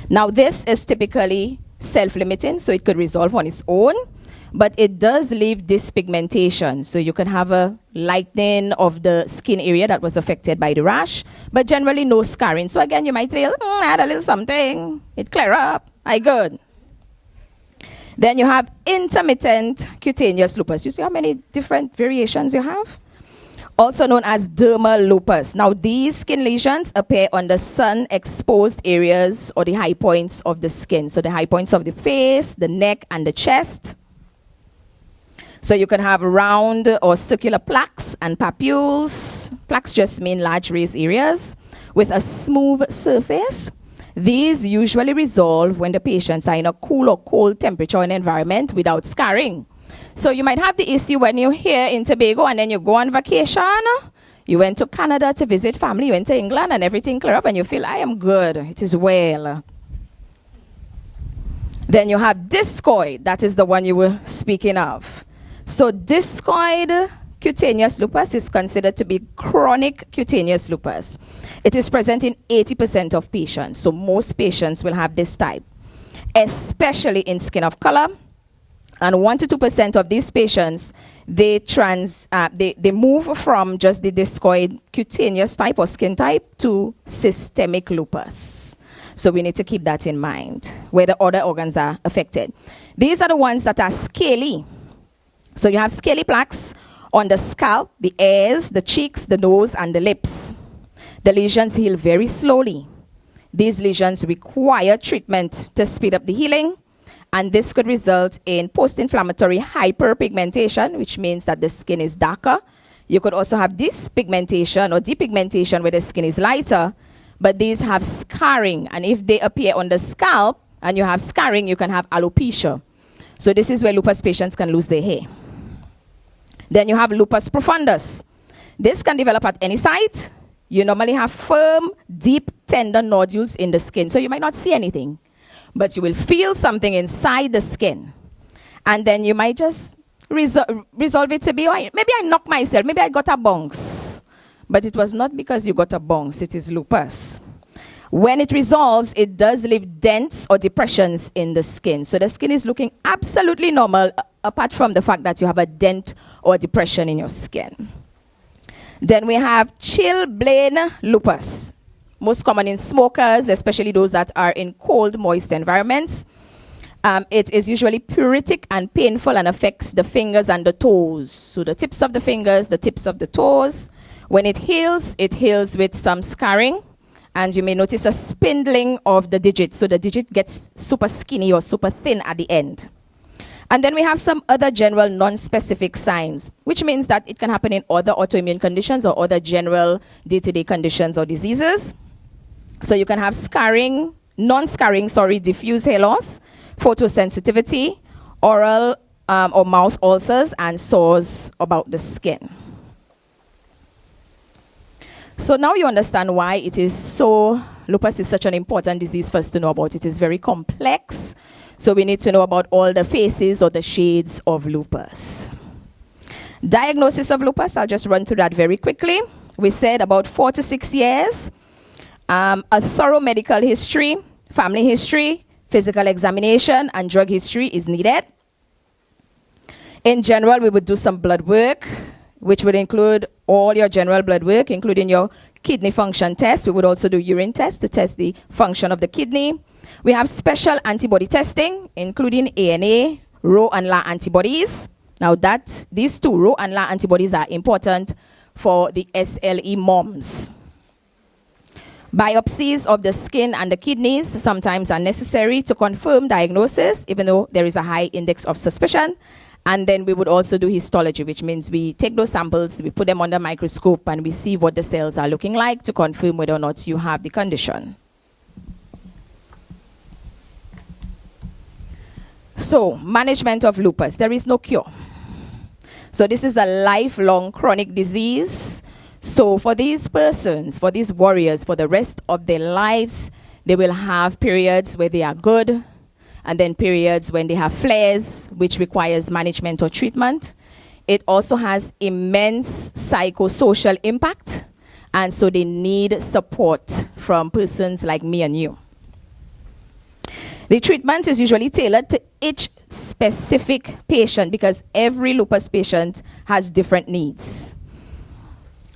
[SPEAKER 6] Now this is typically self-limiting, so it could resolve on its own. But it does leave dyspigmentation. So you can have a lightening of the skin area that was affected by the rash, but generally no scarring. So again, you might feel, I had a little something. It clear up. I good. Then you have intermittent cutaneous lupus. You see how many different variations you have? Also known as dermal lupus. Now, these skin lesions appear on the sun-exposed areas or the high points of the skin. So the high points of the face, the neck, and the chest. So you can have round or circular plaques and papules. Plaques just mean large raised areas with a smooth surface. These usually resolve when the patients are in a cool or cold temperature and environment without scarring. So you might have the issue when you're here in Tobago and then you go on vacation. You went to Canada to visit family, you went to England and everything clear up and you feel, I am good, it is well. Then you have discoid, that is the one you were speaking of. So discoid cutaneous lupus is considered to be chronic cutaneous lupus. It is present in 80% of patients. So most patients will have this type, especially in skin of color. And 1 to 2% of these patients, they move from just the discoid cutaneous type or skin type to systemic lupus. So we need to keep that in mind, where the other organs are affected. These are the ones that are scaly. So you have scaly plaques on the scalp, the ears, the cheeks, the nose, and the lips. The lesions heal very slowly. These lesions require treatment to speed up the healing, and this could result in post-inflammatory hyperpigmentation, which means that the skin is darker. You could also have dyspigmentation or depigmentation where the skin is lighter, but these have scarring, and if they appear on the scalp and you have scarring, you can have alopecia. So this is where lupus patients can lose their hair. Then you have lupus profundus. This can develop at any site. You normally have firm, deep, tender nodules in the skin. So you might not see anything, but you will feel something inside the skin. And then you might just resolve it to be, oh, maybe I knocked myself, maybe I got a bounce. But it was not because you got a bounce, it is lupus. When it resolves, it does leave dents or depressions in the skin. So the skin is looking absolutely normal, apart from the fact that you have a dent or depression in your skin. Then we have chilblain lupus, most common in smokers, especially those that are in cold, moist environments. It is usually pruritic and painful and affects the fingers and the toes. So the tips of the fingers, the tips of the toes. When it heals with some scarring. And you may notice a spindling of the digit. So the digit gets super skinny or super thin at the end. And then we have some other general non-specific signs, which means that it can happen in other autoimmune conditions or other general day-to-day conditions or diseases. So you can have scarring, non-scarring, diffuse hair loss, photosensitivity, oral or mouth ulcers, and sores about the skin. So now you understand why lupus is such an important disease for us to know about. It is very complex. So we need to know about all the phases or the shades of lupus. Diagnosis of lupus, I'll just run through that very quickly. We said about 4 to 6 years. A thorough medical history, family history, physical examination, and drug history is needed. In general, we would do some blood work, which would include all your general blood work, including your kidney function test. We would also do urine tests to test the function of the kidney. We have special antibody testing, including ANA, Rho and La antibodies. Now these two, Rho and La antibodies, are important for the SLE moms. Biopsies of the skin and the kidneys sometimes are necessary to confirm diagnosis, even though there is a high index of suspicion. And then we would also do histology, which means we take those samples, we put them under microscope, and we see what the cells are looking like to confirm whether or not you have the condition. So, management of lupus. There is no cure. So this is a lifelong chronic disease. So for these persons, for these warriors, for the rest of their lives, they will have periods where they are good, and then periods when they have flares, which requires management or treatment. It also has immense psychosocial impact, and so they need support from persons like me and you. The treatment is usually tailored to each specific patient because every lupus patient has different needs.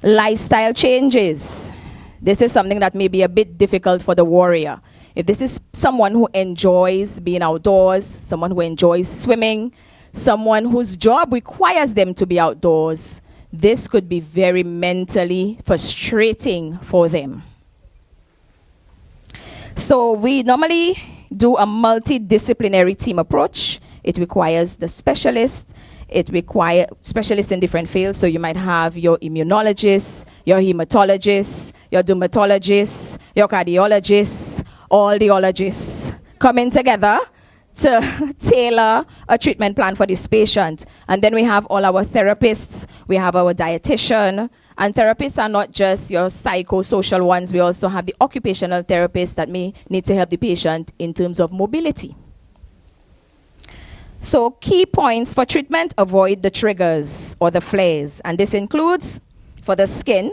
[SPEAKER 6] Lifestyle changes. This is something that may be a bit difficult for the warrior. If this is someone who enjoys being outdoors, someone who enjoys swimming, someone whose job requires them to be outdoors, this could be very mentally frustrating for them. So we normally do a multidisciplinary team approach. It requires the specialist. It requires specialists in different fields. So you might have your immunologist, your hematologist, your dermatologist, your cardiologist, all the ologists coming together to tailor a treatment plan for this patient. And then we have all our therapists. We have our dietitian. And therapists are not just your psychosocial ones. We also have the occupational therapists that may need to help the patient in terms of mobility. So key points for treatment: avoid the triggers or the flares. And this includes, for the skin,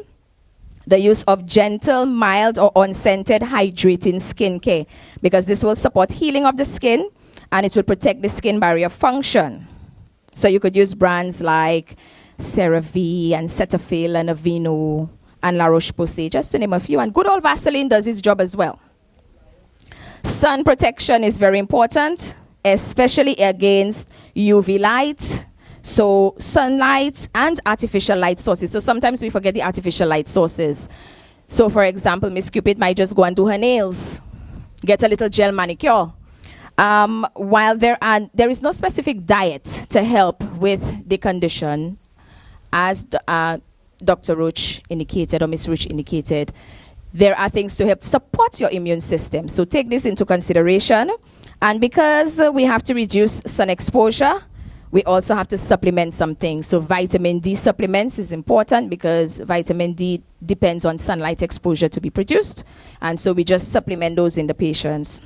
[SPEAKER 6] the use of gentle, mild, or unscented hydrating skincare, because this will support healing of the skin and it will protect the skin barrier function. So you could use brands like CeraVe and Cetaphil and Aveeno and La Roche-Posay, just to name a few. And good old Vaseline does its job as well. Sun protection is very important, especially against UV light. So sunlight and artificial light sources. So sometimes we forget the artificial light sources. So for example, Miss Cupid might just go and do her nails, get a little gel manicure. While there is no specific diet to help with the condition, as Dr. Roach indicated, or Ms. Roach indicated, there are things to help support your immune system. So take this into consideration. And because we have to reduce sun exposure, we also have to supplement some things. So vitamin D supplements is important because vitamin D depends on sunlight exposure to be produced. And so we just supplement those in the patients.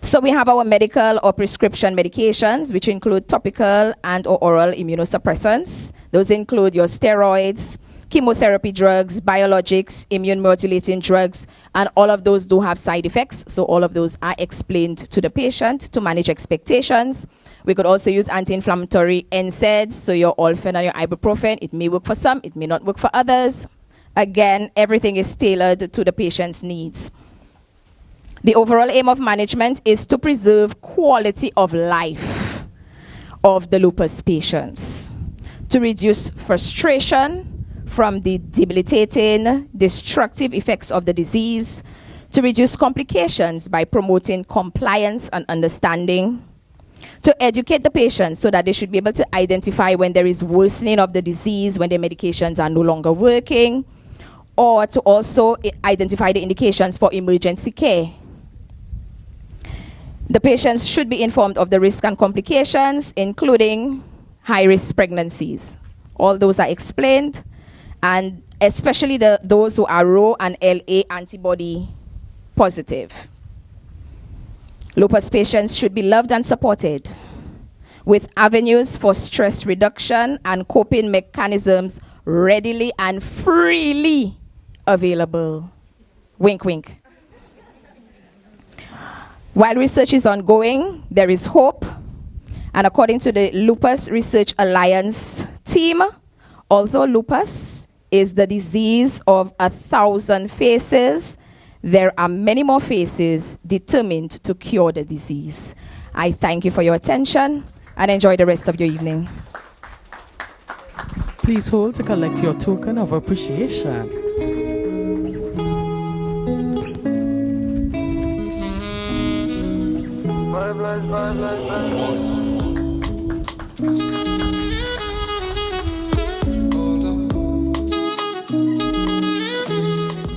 [SPEAKER 6] So we have our medical or prescription medications, which include topical and or oral immunosuppressants. Those include your steroids, chemotherapy drugs, biologics, immune modulating drugs, and all of those do have side effects. So all of those are explained to the patient to manage expectations. We could also use anti-inflammatory NSAIDs, so your Olfen and your ibuprofen. It may work for some, it may not work for others. Again, everything is tailored to the patient's needs. The overall aim of management is to preserve quality of life of the lupus patients, to reduce frustration from the debilitating, destructive effects of the disease, to reduce complications by promoting compliance and understanding, to educate the patients so that they should be able to identify when there is worsening of the disease, when their medications are no longer working, or to also identify the indications for emergency care. The patients should be informed of the risk and complications, including high-risk pregnancies. All those are explained, and especially those who are Rho and LA antibody positive. Lupus patients should be loved and supported with avenues for stress reduction and coping mechanisms readily and freely available. Wink, wink. While research is ongoing, there is hope. And according to the Lupus Research Alliance team, although lupus is the disease of 1,000 faces, there are many more faces determined to cure the disease. I thank you for your attention and enjoy the rest of your evening.
[SPEAKER 2] Please hold to collect your token of appreciation.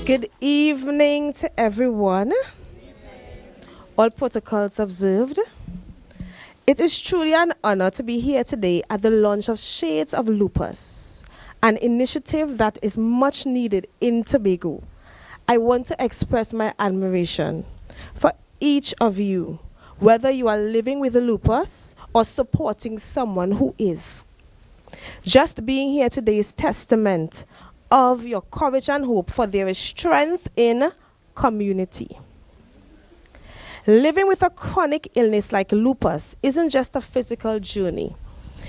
[SPEAKER 7] Good evening to everyone. All protocols observed. It is truly an honor to be here today at the launch of Shades of Lupus, an initiative that is much needed in Tobago. I want to express my admiration for each of you, whether you are living with a lupus or supporting someone who is. Just being here today is testament of your courage and hope, for there is strength in community. Living with a chronic illness like lupus isn't just a physical journey.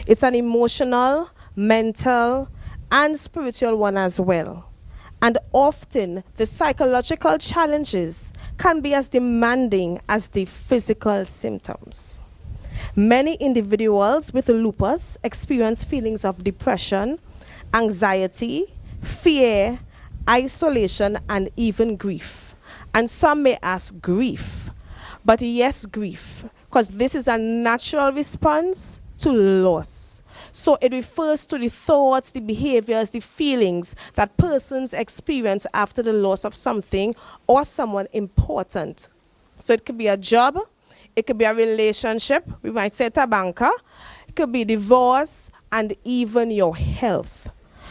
[SPEAKER 7] It's an emotional, mental, and spiritual one as well. And often the psychological challenges can be as demanding as the physical symptoms. Many individuals with lupus experience feelings of depression, anxiety, fear, isolation, and even grief. And some may ask, grief? But yes, grief, because this is a natural response to loss. So it refers to the thoughts, the behaviors, the feelings that persons experience after the loss of something or someone important. So it could be a job, it could be a relationship, we might say a banker, it could be divorce, and even your health.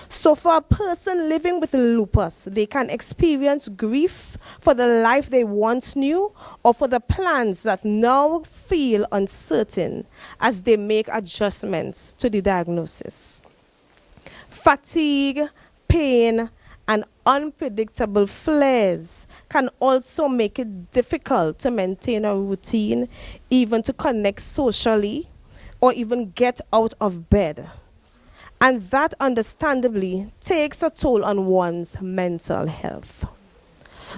[SPEAKER 7] So for a person living with lupus, they can experience grief for the life they once knew or for the plans that now feel uncertain as they make adjustments to the diagnosis. Fatigue, pain, and unpredictable flares can also make it difficult to maintain a routine, even to connect socially or even get out of bed. And that understandably takes a toll on one's mental health.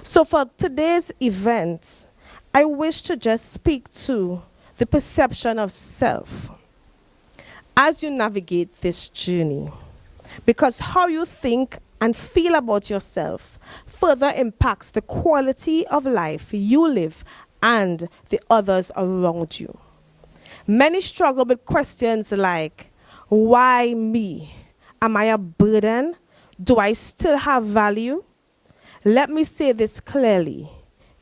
[SPEAKER 7] So for today's event, I wish to just speak to the perception of self as you navigate this journey. Because how you think and feel about yourself further impacts the quality of life you live and the others around you. Many struggle with questions like, why me? Am I a burden? Do I still have value? Let me say this clearly.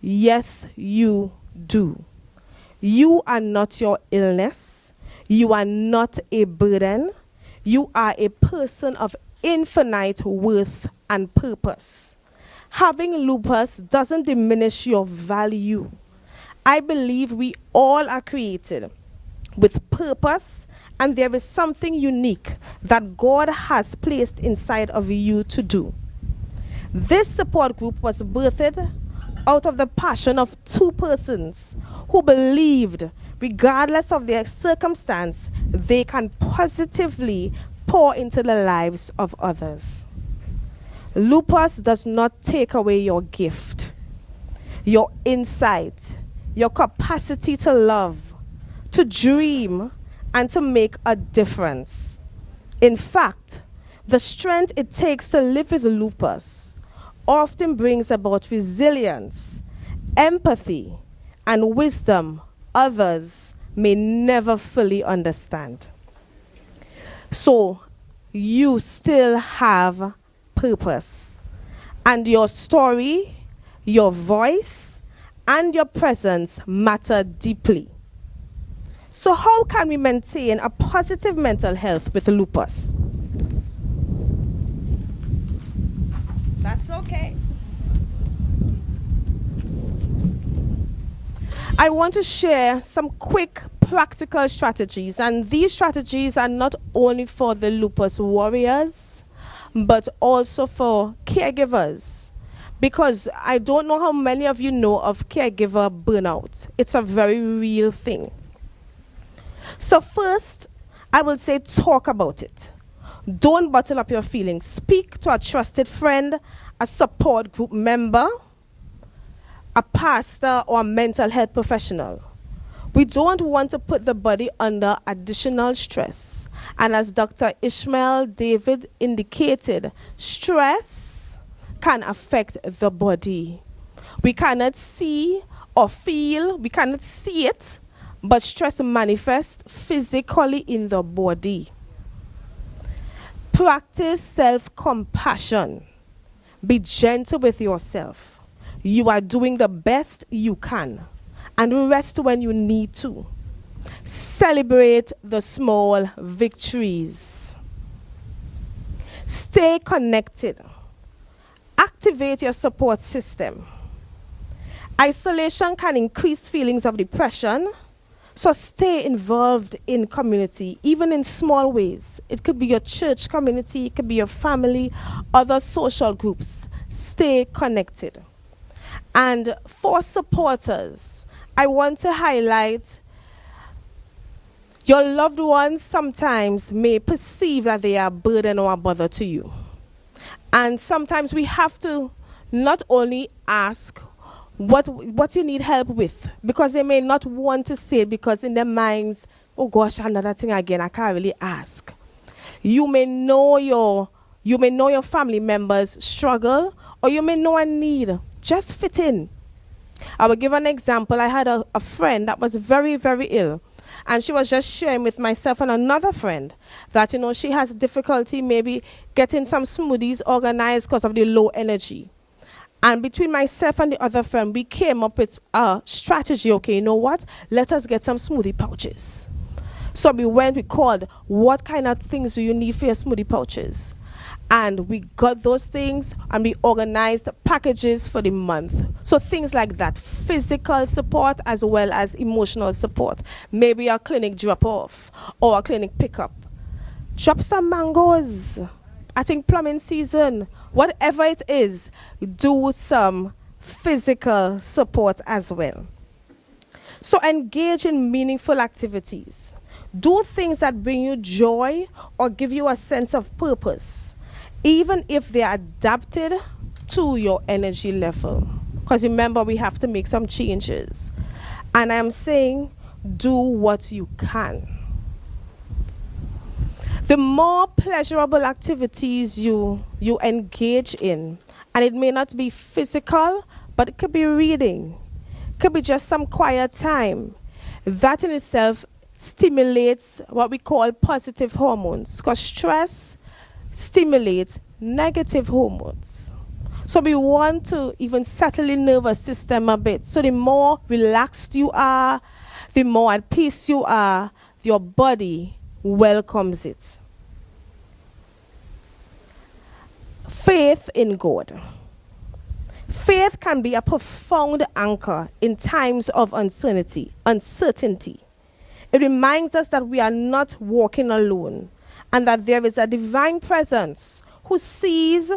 [SPEAKER 7] Yes, you do. You are not your illness. You are not a burden. You are a person of infinite worth and purpose. Having lupus doesn't diminish your value. I believe we all are created with purpose, and there is something unique that God has placed inside of you to do. This support group was birthed out of the passion of two persons who believed, regardless of their circumstance, they can positively pour into the lives of others. Lupus does not take away your gift, your insight, your capacity to love, to dream, and to make a difference. In fact, the strength it takes to live with lupus often brings about resilience, empathy, and wisdom others may never fully understand. So, you still have purpose, and your story, your voice, and your presence matter deeply. So how can we maintain a positive mental health with lupus? That's okay. I want to share some quick practical strategies, and these strategies are not only for the lupus warriors, but also for caregivers. Because I don't know how many of you know of caregiver burnout. It's a very real thing. So first, I will say talk about it. Don't bottle up your feelings. Speak to a trusted friend, a support group member, a pastor, or a mental health professional. We don't want to put the body under additional stress. And as Dr. Ishmael David indicated, stress can affect the body. We cannot see or feel, we cannot see it, but stress manifests physically in the body. Practice self-compassion. Be gentle with yourself. You are doing the best you can, and rest when you need to. Celebrate the small victories. Stay connected. Activate your support system. Isolation can increase feelings of depression, so stay involved in community, even in small ways. It could be your church community, it could be your family, other social groups. Stay connected. And for supporters, I want to highlight your loved ones sometimes may perceive that they are a burden or a bother to you. And sometimes we have to not only ask, what you need help with, because they may not want to say it because in their minds, oh gosh, another thing again, I can't really ask. You may know your family members struggle, or you may know a need. Just fit in. I will give an example. I had a friend that was very, very ill. And she was just sharing with myself and another friend that, she has difficulty maybe getting some smoothies organized because of the low energy. And between myself and the other friend, we came up with a strategy. Okay, you know what? Let us get some smoothie pouches. So we called, what kind of things do you need for your smoothie pouches? And we got those things and we organized packages for the month. So things like that, physical support as well as emotional support. Maybe a clinic drop off or a clinic pickup. Drop some mangoes. I think plumbing season, whatever it is, do some physical support as well. So engage in meaningful activities. Do things that bring you joy or give you a sense of purpose, even if they are adapted to your energy level. Because remember, we have to make some changes. And I'm saying, do what you can. The more pleasurable activities you engage in, and it may not be physical, but it could be reading, it could be just some quiet time, that in itself stimulates what we call positive hormones, because stress stimulates negative hormones. So we want to even settle the nervous system a bit. So the more relaxed you are, the more at peace you are, your body welcomes it. Faith in God. Faith can be a profound anchor in times of uncertainty. It reminds us that we are not walking alone and that there is a divine presence who sees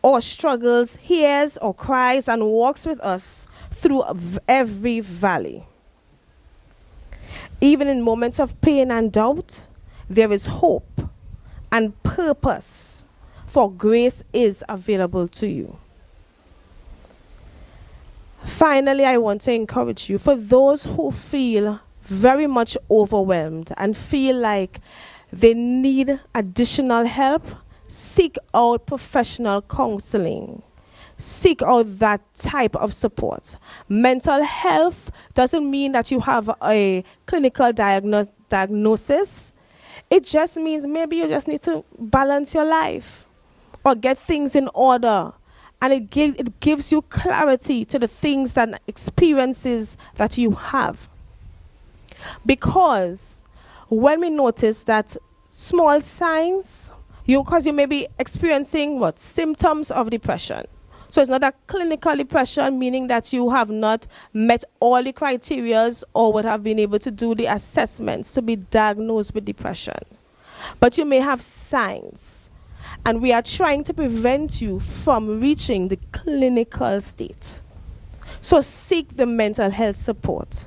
[SPEAKER 7] our struggles, hears our cries, and walks with us through every valley. Even in moments of pain and doubt, there is hope and purpose, for grace is available to you. Finally, I want to encourage you, for those who feel very much overwhelmed and feel like they need additional help, seek out professional counseling. Seek out that type of support. Mental health doesn't mean that you have a clinical diagnosis. It just means maybe you just need to balance your life or get things in order. And it gives you clarity to the things and experiences that you have. Because when we notice that small signs, because you may be experiencing symptoms of depression. So it's not a clinical depression, meaning that you have not met all the criteria or would have been able to do the assessments to be diagnosed with depression. But you may have signs. And we are trying to prevent you from reaching the clinical state. So seek the mental health support.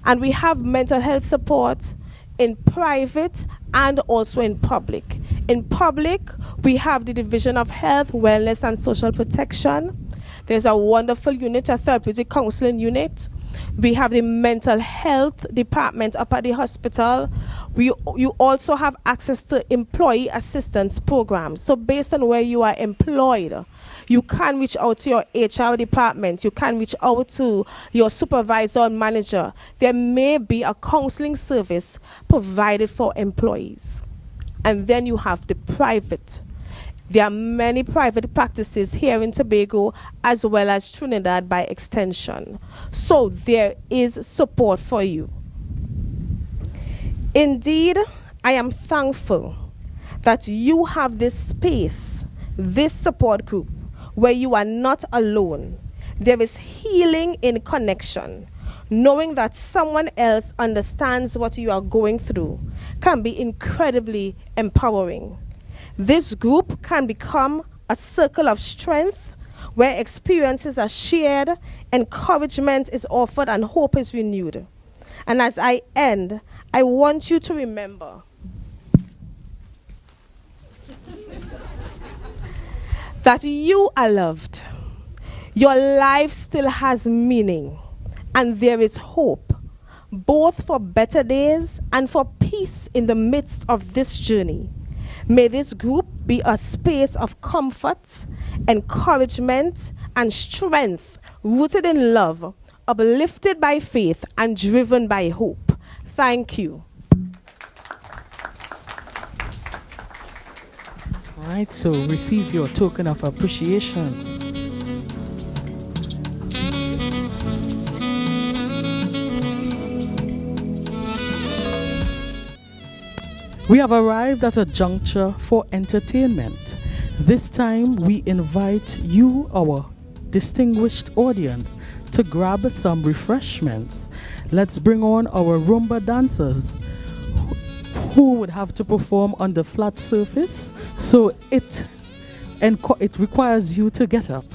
[SPEAKER 7] And we have mental health support in private and also in public. In public, we have the Division of Health, Wellness and Social Protection. There's a wonderful unit, a therapeutic counseling unit. We have the mental health department up at the hospital. You also have access to employee assistance programs. So based on where you are employed, you can reach out to your HR department. You can reach out to your supervisor and manager. There may be a counseling service provided for employees. And then you have the private. There are many private practices here in Tobago as well as Trinidad by extension. So there is support for you. Indeed, I am thankful that you have this space, this support group, where you are not alone. There is healing in connection. Knowing that someone else understands what you are going through can be incredibly empowering. This group can become a circle of strength where experiences are shared, encouragement is offered, and hope is renewed. And as I end, I want you to remember that you are loved, Your life still has meaning, and there is hope, both for better days and for peace in the midst of this journey. May this group be a space of comfort, encouragement, and strength, rooted in love, uplifted by faith, and driven by hope. Thank you.
[SPEAKER 2] All right, so receive your token of appreciation. We have arrived at a juncture for entertainment. This time, we invite you, our distinguished audience, to grab some refreshments. Let's bring on our Rumba dancers who would have to perform on the flat surface, so it requires you to get up,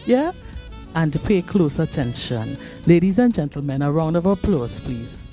[SPEAKER 2] yeah, and pay close attention. Ladies and gentlemen, a round of applause, please.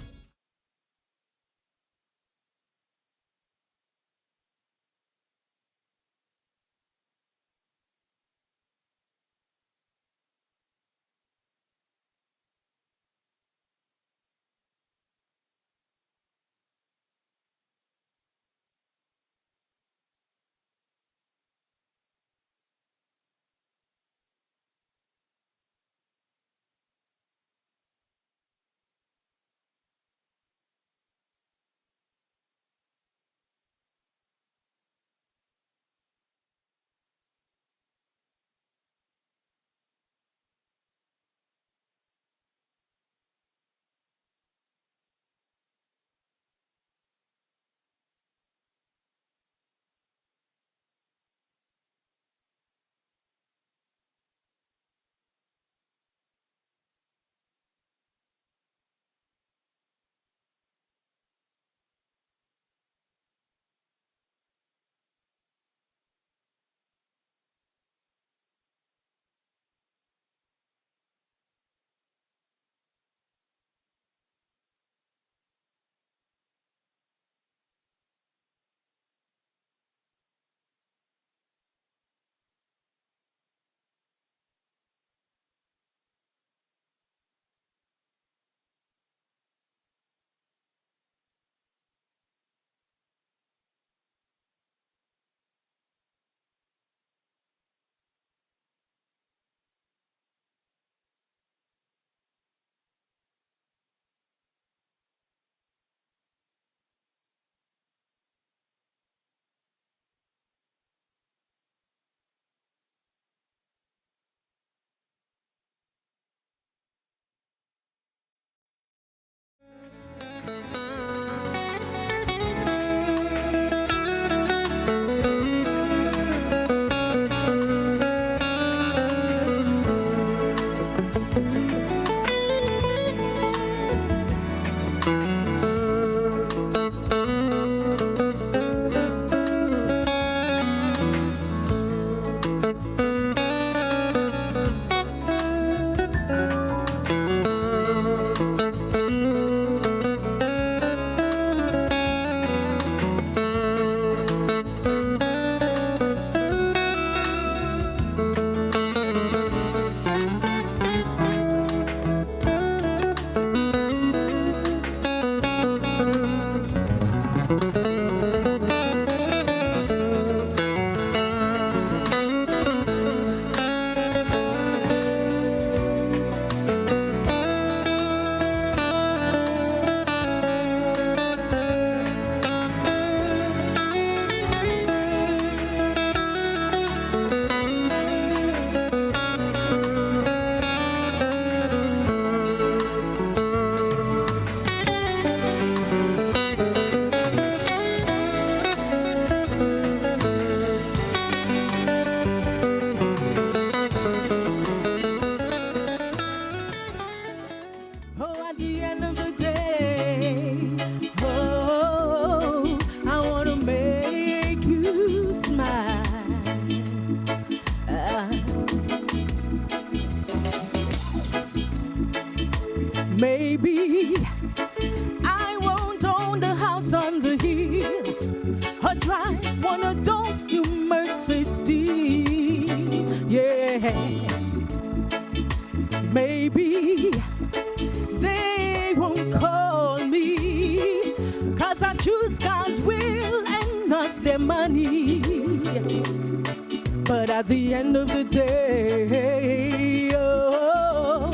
[SPEAKER 2] Maybe I won't own the house on the hill or drive one of those new Mercedes. Yeah, maybe they won't call me, 'cause I choose God's will and not their money. But at the end of the day, oh,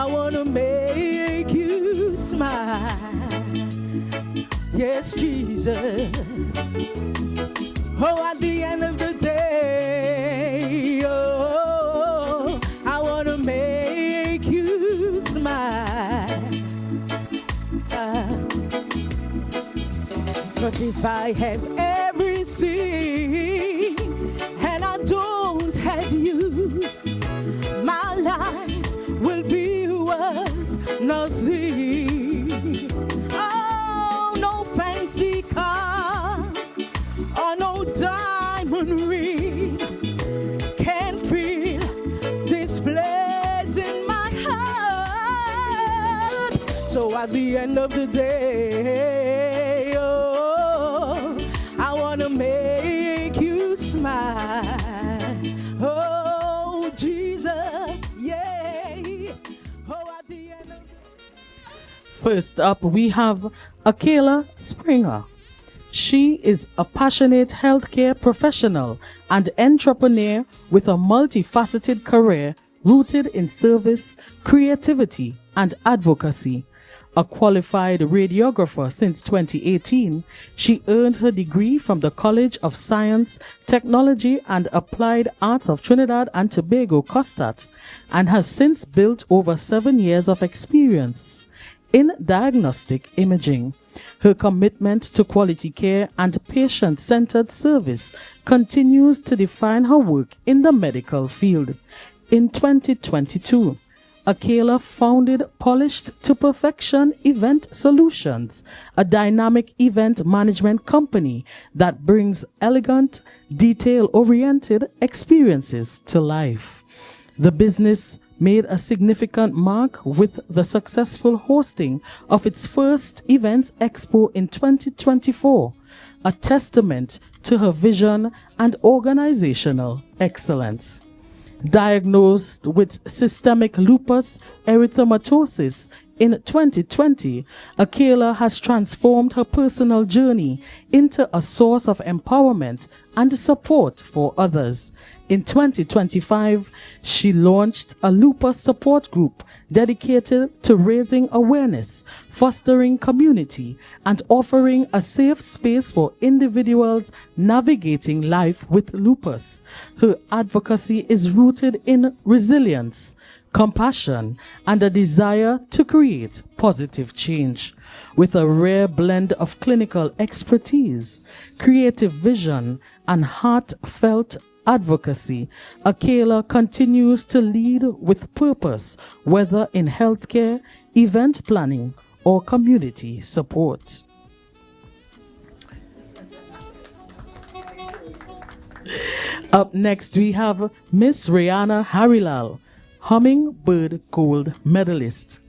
[SPEAKER 2] I want to make you smile. Yes, Jesus. Oh, at the end of the day, oh, I want to make you smile. 'Cause if I have everything and I don't have you, my life will be worth nothing. Oh, no fancy car or no diamond ring can fill this place in my heart. So at the end of the day, oh, I want to make you smile. Oh, Jesus, yeah. Oh, at the end of the First up, we have Akela Springer. She is a passionate healthcare professional and entrepreneur with a multifaceted career rooted in service, creativity, and advocacy. A qualified radiographer since 2018, she earned her degree from the College of Science, Technology, and Applied Arts of Trinidad and Tobago, COSTAT, and has since built over 7 years of experience in diagnostic imaging. Her commitment to quality care and patient-centered service continues to define her work in the medical field. In 2022, Akela founded Polished to Perfection Event Solutions, a dynamic event management company that brings elegant, detail-oriented experiences to life. The business made a significant mark with the successful hosting of its first Events Expo in 2024, a testament to her vision and organizational excellence. Diagnosed with systemic lupus erythematosus in 2020, Akela has transformed her personal journey into a source of empowerment and support for others. In 2025, she launched a lupus support group dedicated to raising awareness, fostering community, and offering a safe space for individuals navigating life with lupus. Her advocacy is rooted in resilience, compassion, and a desire to create positive change. With a rare blend of clinical expertise, creative vision, and heartfelt advocacy, Akela continues to lead with purpose, whether in healthcare, event planning, or community support. Up next, we have Miss Rihanna Harilal, Hummingbird Gold medalist.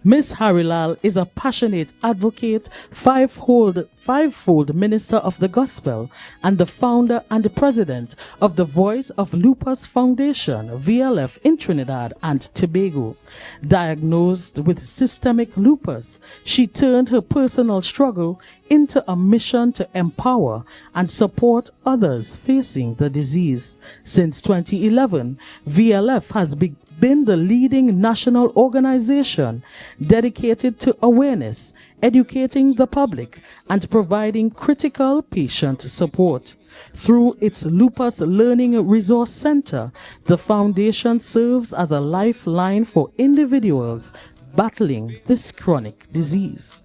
[SPEAKER 2] Miss Harilal is a passionate advocate, fivefold minister of the gospel, and the founder and president of the Voice of Lupus Foundation, VLF, in Trinidad and Tobago. Diagnosed with systemic lupus, she turned her personal struggle into a mission to empower and support others facing the disease. Since 2011, VLF has been the leading national organization dedicated to awareness, educating the public, and providing critical patient support. Through its Lupus Learning Resource Center, the foundation serves as a lifeline for individuals battling this chronic disease.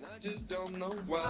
[SPEAKER 8] I just don't know why.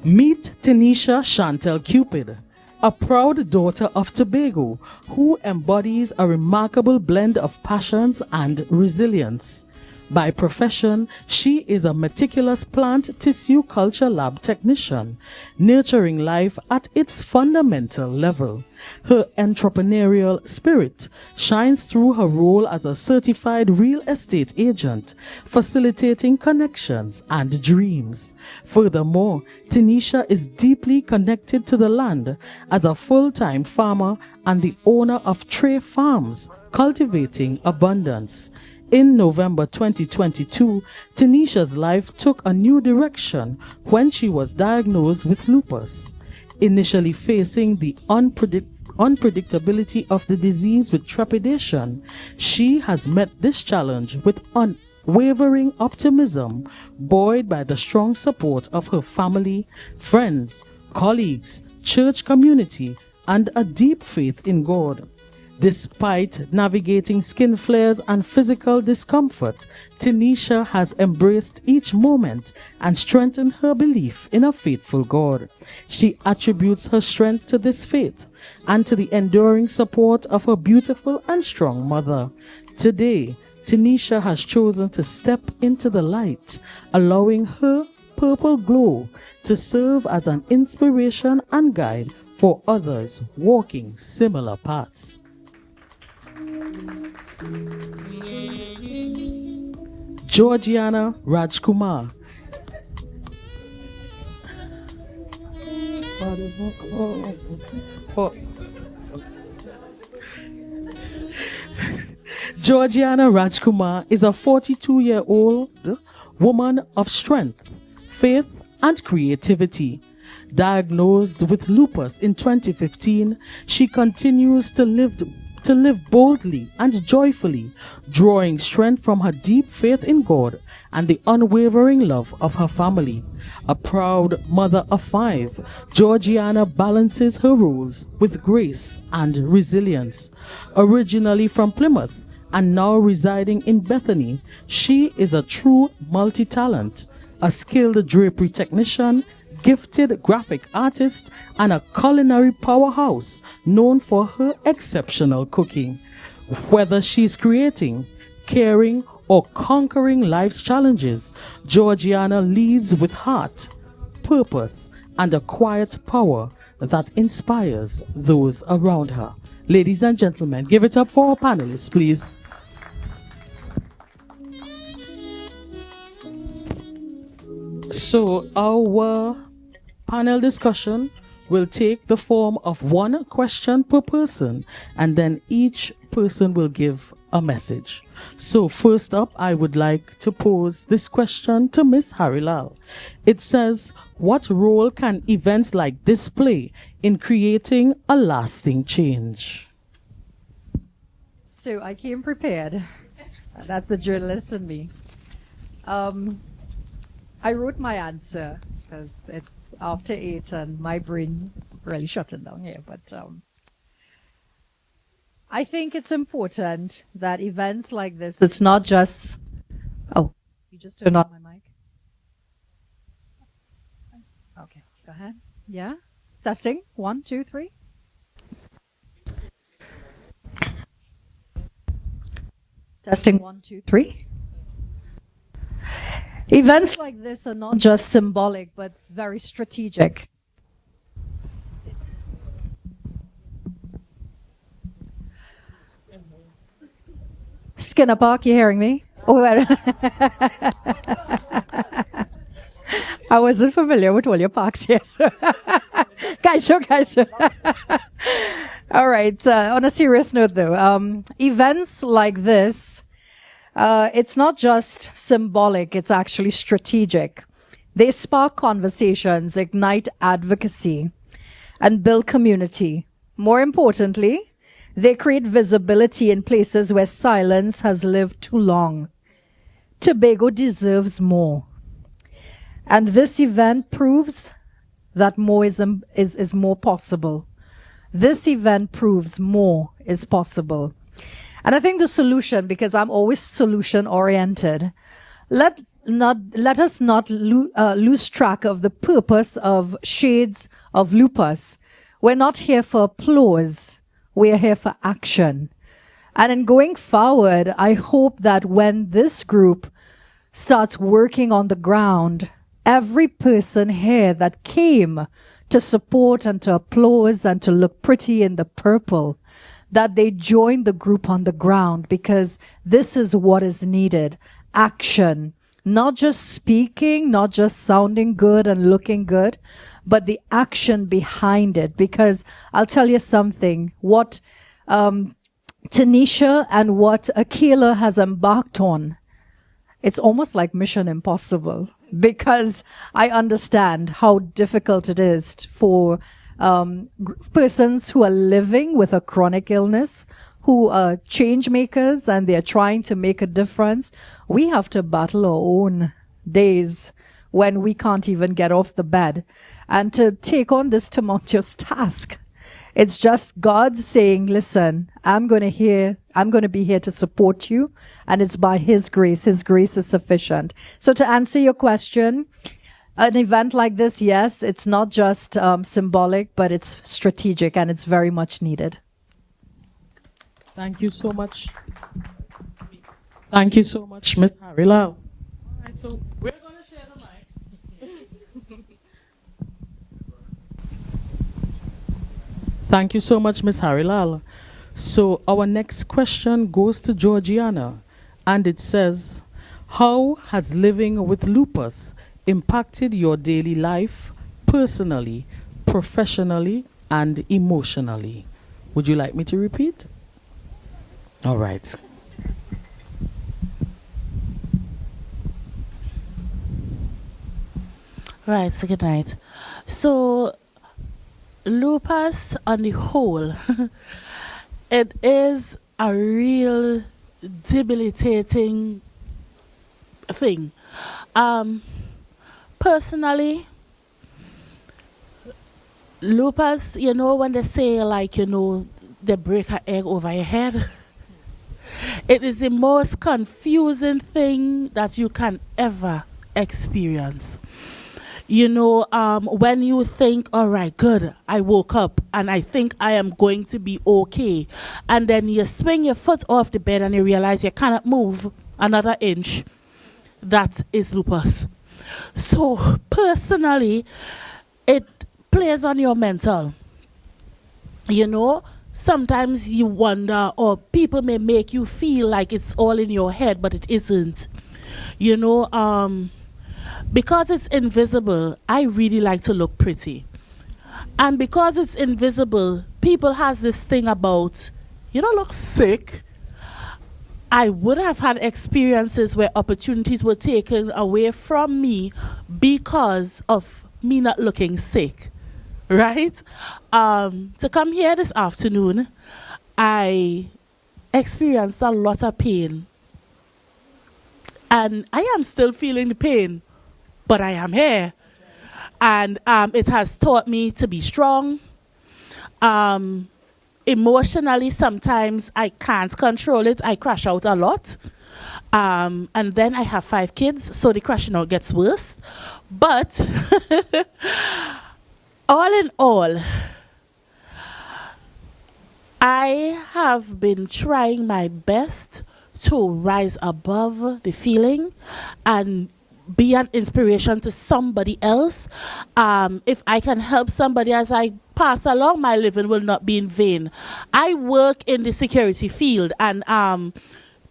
[SPEAKER 2] Meet Tanisha Chantel Cupid, a proud daughter of Tobago who embodies a remarkable blend of passions and resilience. By profession, she is a meticulous plant tissue culture lab technician, nurturing life at its fundamental level. Her entrepreneurial spirit shines through her role as a certified real estate agent, facilitating connections and dreams. Furthermore, Tanisha is deeply connected to the land as a full-time farmer and the owner of Trey Farms, cultivating abundance. In November 2022, Tanisha's life took a new direction when she was diagnosed with lupus. Initially facing the unpredictability of the disease with trepidation, she has met this challenge with unwavering optimism, buoyed by the strong support of her family, friends, colleagues, church community, and a deep faith in God. Despite navigating skin flares and physical discomfort, Tanisha has embraced each moment and strengthened her belief in a faithful God. She attributes her strength to this faith and to the enduring support of her beautiful and strong mother. Today, Tanisha has chosen to step into the light, allowing her purple glow to serve as an inspiration and guide for others walking similar paths. Georgiana Rajkumar. Georgiana Rajkumar is a 42-year-old woman of strength, faith, and creativity. Diagnosed with lupus in 2015, she continues to live boldly and joyfully, drawing strength from her deep faith in God and the unwavering love of her family. A proud mother of 5, Georgiana balances her roles with grace and resilience. Originally from Plymouth and now residing in Bethany, she is a true multi-talent, a skilled drapery technician, gifted graphic artist, and a culinary powerhouse known for her exceptional cooking. Whether she's creating, caring, or conquering life's challenges, Georgiana leads with heart, purpose, and a quiet power that inspires those around her. Ladies and gentlemen, give it up for our panelists, please. So our panel discussion will take the form of one question per person, and then each person will give a message. So first up, I would like to pose this question to Miss Harilal. It says, what role can events like this play in creating a lasting change?
[SPEAKER 4] So I came prepared. That's the journalist in me. I wrote my answer because it's after 8 and my brain really shutting down here. But I think it's important that events like this, it's not just... Oh, you just turned on my mic? Okay, go ahead. Yeah? Testing. 1, 2, 3. Testing 1, 2, 3. Events like this are not just symbolic, but very strategic. Skinner Park, you hearing me? Oh, I wasn't familiar with all your parks here. So guys. All right. On a serious note, though, events like this, it's not just symbolic, it's actually strategic. They spark conversations, ignite advocacy, and build community. More importantly, they create visibility in places where silence has lived too long. Tobago deserves more. And this event proves that more is more possible. This event proves more is possible. And I think the solution, because I'm always solution oriented, let us not lose track of the purpose of Shades of Lupus. We're not here for applause. We're here for action. And in going forward, I hope that when this group starts working on the ground, every person here that came to support and to applaud and to look pretty in the purple, that they join the group on the ground, because this is what is needed. Action. Not just speaking, not just sounding good and looking good, but the action behind it. Because I'll tell you something, what Tanisha and what Akila has embarked on, it's almost like Mission Impossible, because I understand how difficult it is for persons who are living with a chronic illness, who are change makers and they're trying to make a difference. We have to battle our own days when we can't even get off the bed, and to take on this tumultuous task. It's just God saying, listen, I'm going to be here to support you, and it's by His grace. His grace is sufficient. So to answer your question, an event like this, yes, it's not just symbolic, but it's strategic, and it's very much needed.
[SPEAKER 2] Thank you so much. Thank you so much, Ms. Harilal. All right, so we're going to share the mic. Thank you so much, Ms. Harilal. So our next question goes to Georgiana, and it says, how has living with lupus impacted your daily life personally, professionally, and emotionally? Would you like me to repeat? All right.
[SPEAKER 9] Right, so good night. So, lupus on the whole, it is a real debilitating thing. Personally, lupus, when they say, like, they break an egg over your head, it is the most confusing thing that you can ever experience. When you think, all right, good, I woke up and I think I am going to be okay. And then you swing your foot off the bed and you realize you cannot move another inch. That is lupus. So personally, it plays on your mental. Sometimes you wonder, or people may make you feel like it's all in your head, but it isn't. Because it's invisible, I really like to look pretty. And because it's invisible, people has this thing about, you don't look sick. I would have had experiences where opportunities were taken away from me because of me not looking sick, right? To come here this afternoon, I experienced a lot of pain. And I am still feeling the pain, but I am here. And it has taught me to be strong. Emotionally, sometimes I can't control it. I crash out a lot. And then I have 5 kids, so the crashing out gets worse. But all in all, I have been trying my best to rise above the feeling and be an inspiration to somebody else. If I can help somebody as I pass along, my living will not be in vain. I work in the security field, and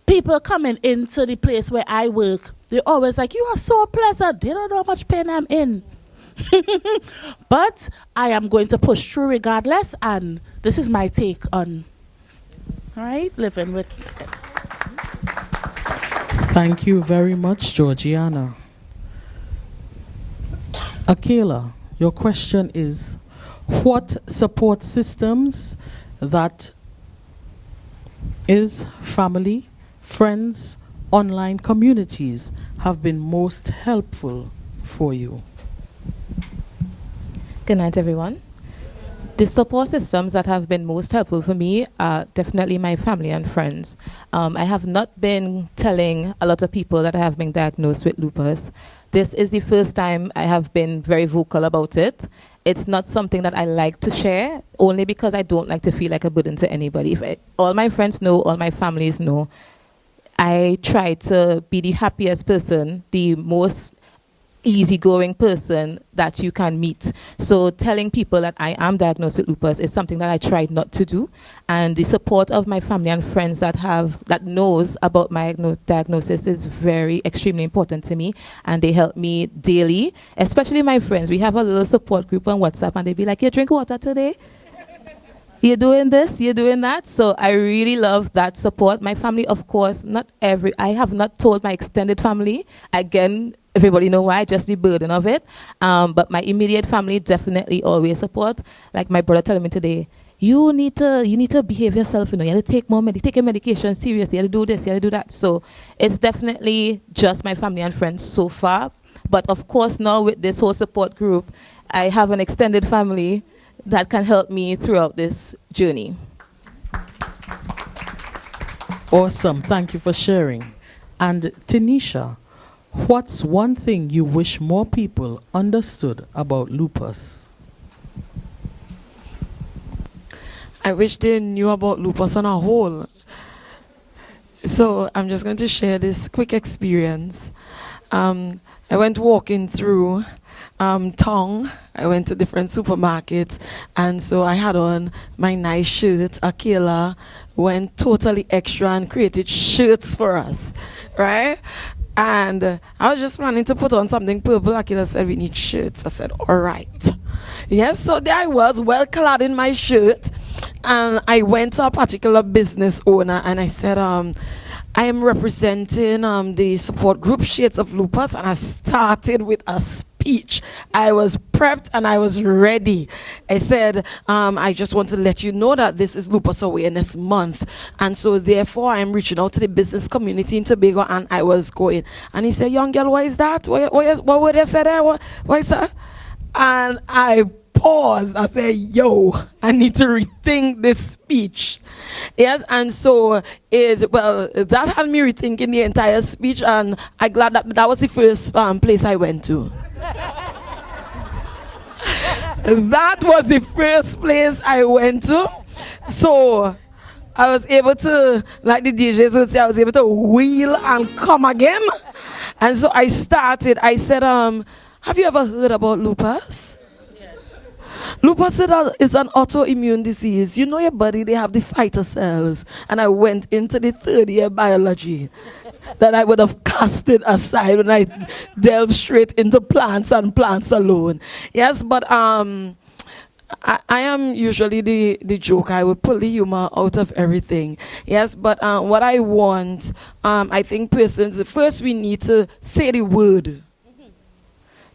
[SPEAKER 9] people coming into the place where I work, they're always like, you are so pleasant. They don't know how much pain I'm in. But I am going to push through regardless, and this is my take on, all right, living with it.
[SPEAKER 2] Thank you very much, Georgiana. Akela, your question is, what support systems that is family, friends, online communities have been most helpful for you?
[SPEAKER 10] Good night, everyone. The support systems that have been most helpful for me are definitely my family and friends. I have not been telling a lot of people that I have been diagnosed with lupus. This is the first time I have been very vocal about it, it's not something that I like to share, only because I don't like to feel like a burden to anybody. All my friends know, all my families know, I try to be the happiest person, the most easygoing person that you can meet. So telling people that I am diagnosed with lupus is something that I tried not to do. And the support of my family and friends that knows about my diagnosis is very extremely important to me. And they help me daily, especially my friends. We have a little support group on WhatsApp, and they be like, you drink water today? You're doing this, you're doing that. So I really love that support. My family, of course, I have not told my extended family. Again, everybody know why, just the burden of it. But my immediate family definitely always support. Like my brother telling me today, you need to behave yourself, you have to take your medication seriously, you have to do this, you have to do that. So it's definitely just my family and friends so far. But of course now with this whole support group, I have an extended family that can help me throughout this journey.
[SPEAKER 2] Awesome. Thank you for sharing. And Tanisha, what's one thing you wish more people understood about lupus?
[SPEAKER 11] I wish they knew about lupus on a whole. So I'm just going to share this quick experience. I went walking through town. I went to different supermarkets, and so I had on my nice shirt. Akela went totally extra and created shirts for us, right? And I was just planning to put on something purple. Akela said, we need shirts. I said, all right. Yes, so there I was, well clad in my shirt, and I went to a particular business owner, and I said, I am representing the support group Shades of Lupus, and I started with a speech. I was prepped and I was ready. I said, I just want to let you know that this is Lupus Awareness Month, and so therefore I'm reaching out to the business community in Tobago, and I was going. And he said, young girl, what is that? What would they say there? What is that? And I paused. I said, yo, I need to rethink this speech. Yes, and so that had me rethinking the entire speech, and I'm glad that was the first place I went to. That was the first place I went to. So I was able to, like the DJs would say, I was able to wheel and come again. And so I started. I said, have you ever heard about lupus? Lupus is an autoimmune disease. You know your body, they have the fighter cells. And I went into the third year biology that I would have cast it aside when I delved straight into plants and plants alone. Yes, but I am usually the joke. I would pull the humor out of everything. Yes, but what I want, I think persons, first we need to say the word.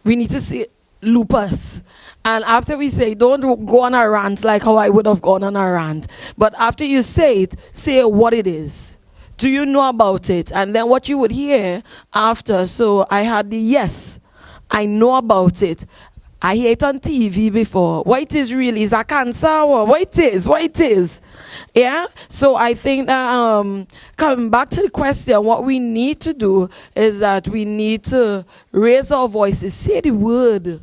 [SPEAKER 11] We need to say lupus. And after we say, don't go on a rant like how I would have gone on a rant. But after you say it, say what it is. Do you know about it? And then what you would hear after. So I had the yes, I know about it. I hear it on TV before. What it is really is a cancer. What it is. Yeah? So I think that coming back to the question, what we need to do is that we need to raise our voices, say the word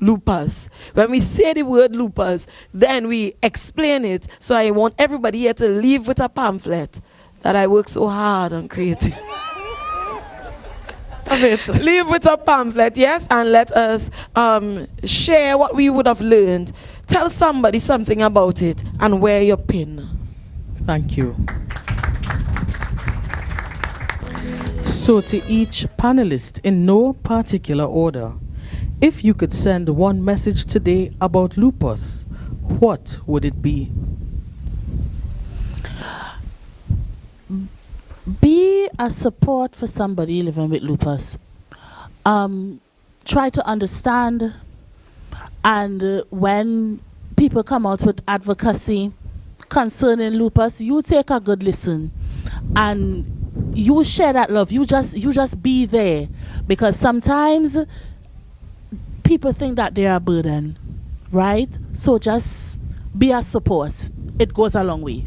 [SPEAKER 11] lupus. When we say the word lupus, then we explain it. So I want everybody here to leave with a pamphlet that I work so hard on creating. Leave with a pamphlet, yes, and let us share what we would have learned. Tell somebody something about it and wear your pin.
[SPEAKER 2] Thank you. So to each panelist, in no particular order, if you could send one message today about lupus, what would it be?
[SPEAKER 9] Be a support for somebody living with lupus. Try to understand, and when people come out with advocacy concerning lupus, you take a good listen and you share that love. You just be there, because sometimes people think that they are a burden, right? So just be a support. It goes a long way.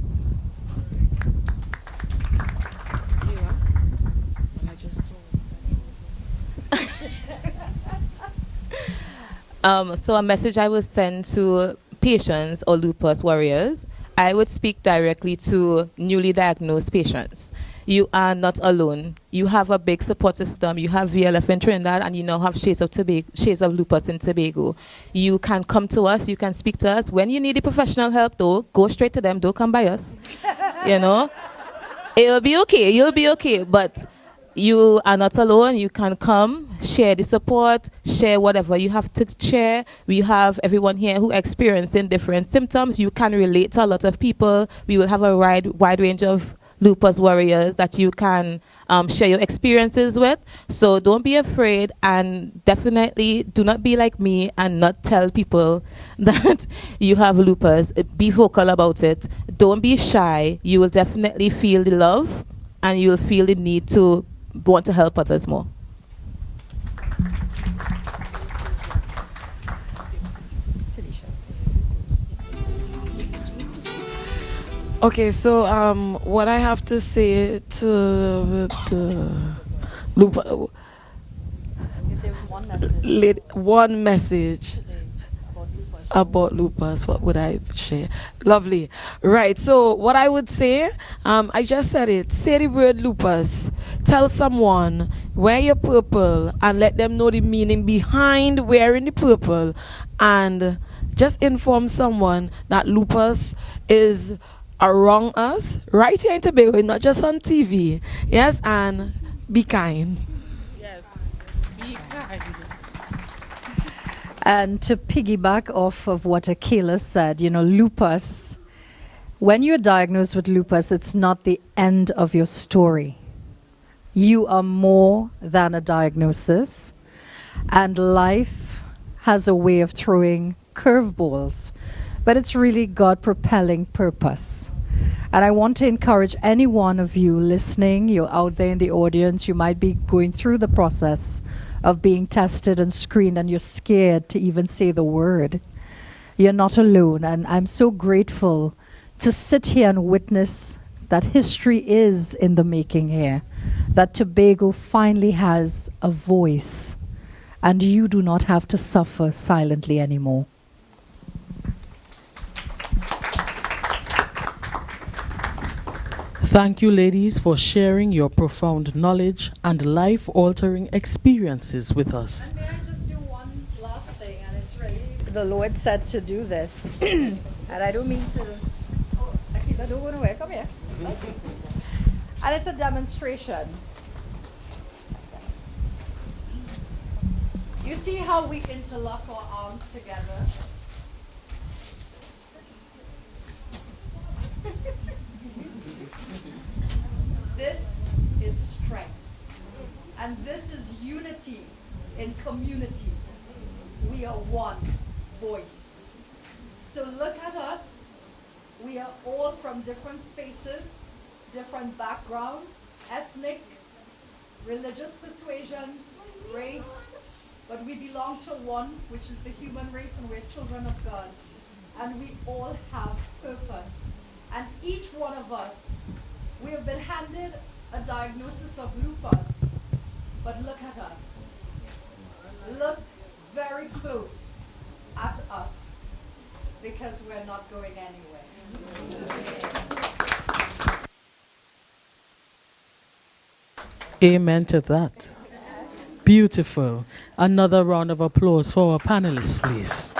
[SPEAKER 10] So a message I would send to patients or lupus warriors, I would speak directly to newly diagnosed patients. You are not alone. You have a big support system. You have VLF in Trinidad, and you now have Shades of Lupus in Tobago. You can come to us. You can speak to us. When you need the professional help, though, go straight to them. Don't come by us. You know, it'll be okay. You'll be okay. But you are not alone. You can come, share the support, share whatever you have to share. We have everyone here who experiencing different symptoms. You can relate to a lot of people. We will have a wide range of lupus warriors that you can share your experiences with. So don't be afraid, and definitely do not be like me and not tell people that you have lupus. Be vocal about it. Don't be shy. You will definitely feel the love, and you will feel the need to want to help others more.
[SPEAKER 11] Okay, so what I have to say to Lupa, one message about lupus, what would I share? Lovely. Right, so what I would say, I just said it. Say the word lupus. Tell someone, wear your purple, and let them know the meaning behind wearing the purple. And just inform someone that lupus is around us, right here in Tobago, not just on TV. Yes, and be kind.
[SPEAKER 9] Yes, be kind.
[SPEAKER 4] And to piggyback off of what Akela said, you know, lupus, when you're diagnosed with lupus, it's not the end of your story. You are more than a diagnosis, and life has a way of throwing curveballs, but it's really God propelling purpose. And I want to encourage any one of you listening, you're out there in the audience, you might be going through the process of being tested and screened, and you're scared to even say the word. You're not alone, and I'm so grateful to sit here and witness that history is in the making here, that Tobago finally has a voice, and you do not have to suffer silently anymore.
[SPEAKER 2] Thank you, ladies, for sharing your profound knowledge and life-altering experiences with us.
[SPEAKER 4] And may I just do one last thing, and it's really the Lord said to do this, and I don't mean to. Oh, Akila, don't go away. Come here. And it's a demonstration. You see how we interlock our arms together? This is strength. And this is unity in community. We are one voice. So look at us. We are all from different spaces, different backgrounds, ethnic, religious persuasions, race, but we belong to one, which is the human race, and we're children of God. And we all have purpose. And each one of us, we have been handed a diagnosis of lupus, but look at us. Look very close at us, because we're not going anywhere.
[SPEAKER 2] Amen to that. Beautiful. Another round of applause for our panelists, please.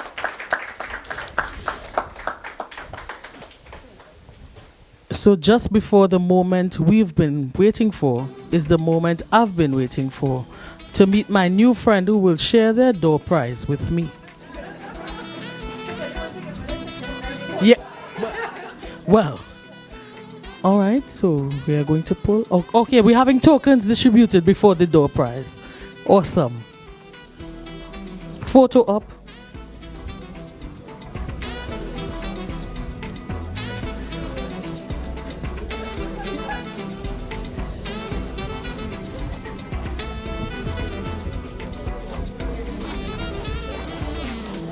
[SPEAKER 2] So just before the moment we've been waiting for is the moment I've been waiting for, to meet my new friend who will share their door prize with me. Yeah. Well, all right, so we are going to pull. Okay, we're having tokens distributed before the door prize. Awesome. Photo up.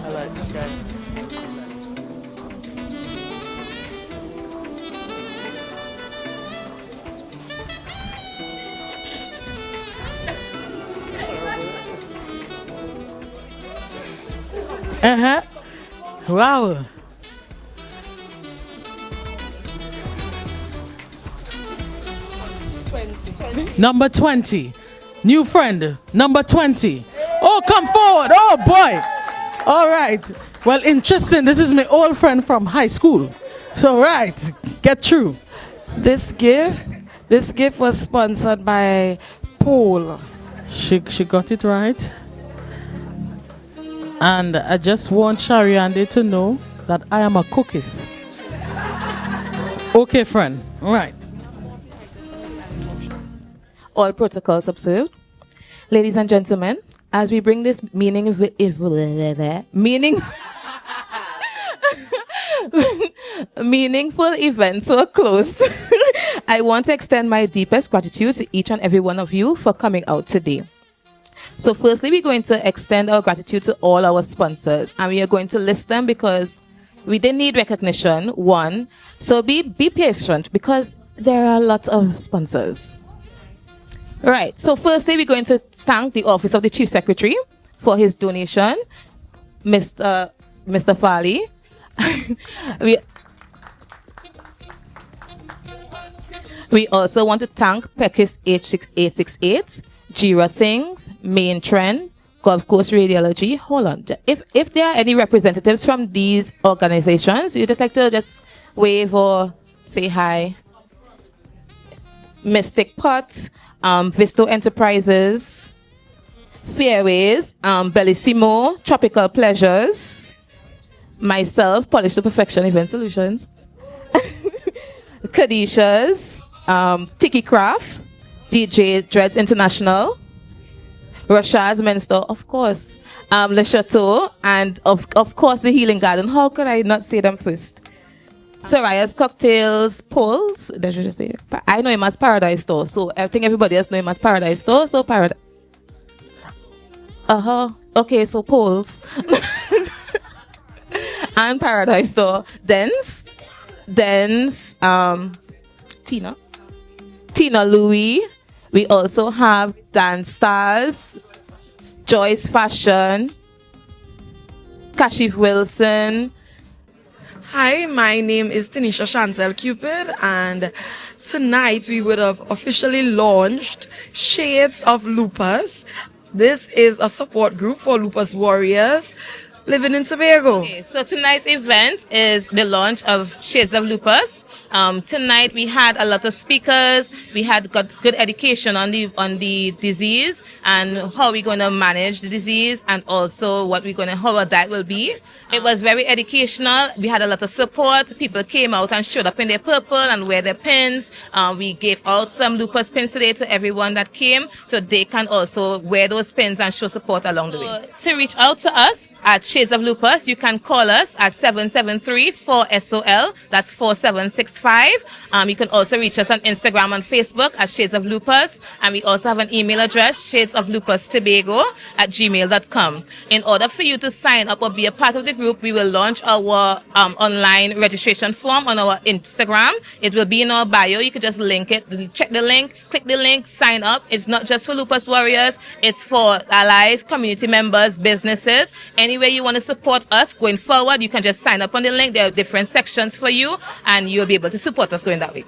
[SPEAKER 8] I like this guy.
[SPEAKER 9] Uh-huh. Wow. Number 20. New friend, number 20. Oh, come forward. Oh, boy. All right. Well, interesting. This is my old friend from high school. So, right. Get through.
[SPEAKER 12] This gift was sponsored by Paul.
[SPEAKER 9] She got it right. And I just want Shariande to know that I am a cookies. Okay, friend. All right.
[SPEAKER 10] All protocols observed. Ladies and gentlemen, as we bring this meaningful event to a close, I want to extend my deepest gratitude to each and every one of you for coming out today. So firstly, we're going to extend our gratitude to all our sponsors, and we are going to list them because we didn't need recognition, one. So be patient because there are lots of sponsors. Right. So firstly, we're going to thank the Office of the Chief Secretary for his donation, Mr. Fali. We also want to thank Pekis H6868, Jira Things, Main Trend, Gulf Coast Radiology. Hold on. If there are any representatives from these organizations, you just like to just wave or say hi. Mystic Pot, Visto Enterprises, Fairways, Bellissimo, Tropical Pleasures, myself, Polish to Perfection Event Solutions, Kadisha's, Tiki Craft, DJ Dreads International, Rashad's Men's Store, of course, Le Chateau, and of course the Healing Garden. How could I not say them first? Soraya's Cocktails, Pulse. Did you just say? I know him as Paradise Store, so I think everybody else know him as Paradise Store. So Paradise. Okay, so Pulse and Paradise Store. Dens, Tina Louie. We also have Dance Stars, Joyce Fashion, Kashif Wilson.
[SPEAKER 13] Hi, my name is Tanisha Chantel Cupid, and tonight we would have officially launched Shades of Lupus. This is a support group for lupus warriors living in Tobago.
[SPEAKER 10] Okay, so tonight's event is the launch of Shades of Lupus. Tonight we had a lot of speakers. We had got good education on the disease and how we're going to manage the disease, and also how our diet will be. It was very educational. We had a lot of support. People came out and showed up in their purple and wear their pins. We gave out some lupus pins today to everyone that came, so they can also wear those pins and show support along the way. To reach out to us at Shades of Lupus, you can call us at 773-4SOL. That's 4765. You can also reach us on Instagram and Facebook at Shades of Lupus, and we also have an email address, shadesoflupustobago@gmail.com. In order for you to sign up or be a part of the group, we will launch our online registration form on our Instagram. It will be in our bio. You can just link it, check the link, click the link, sign up. It's not just for lupus warriors, it's for allies, community members, businesses. Any way you want to support us going forward, you can just sign up on the link. There are different sections for you, and you'll be able to support us going that way.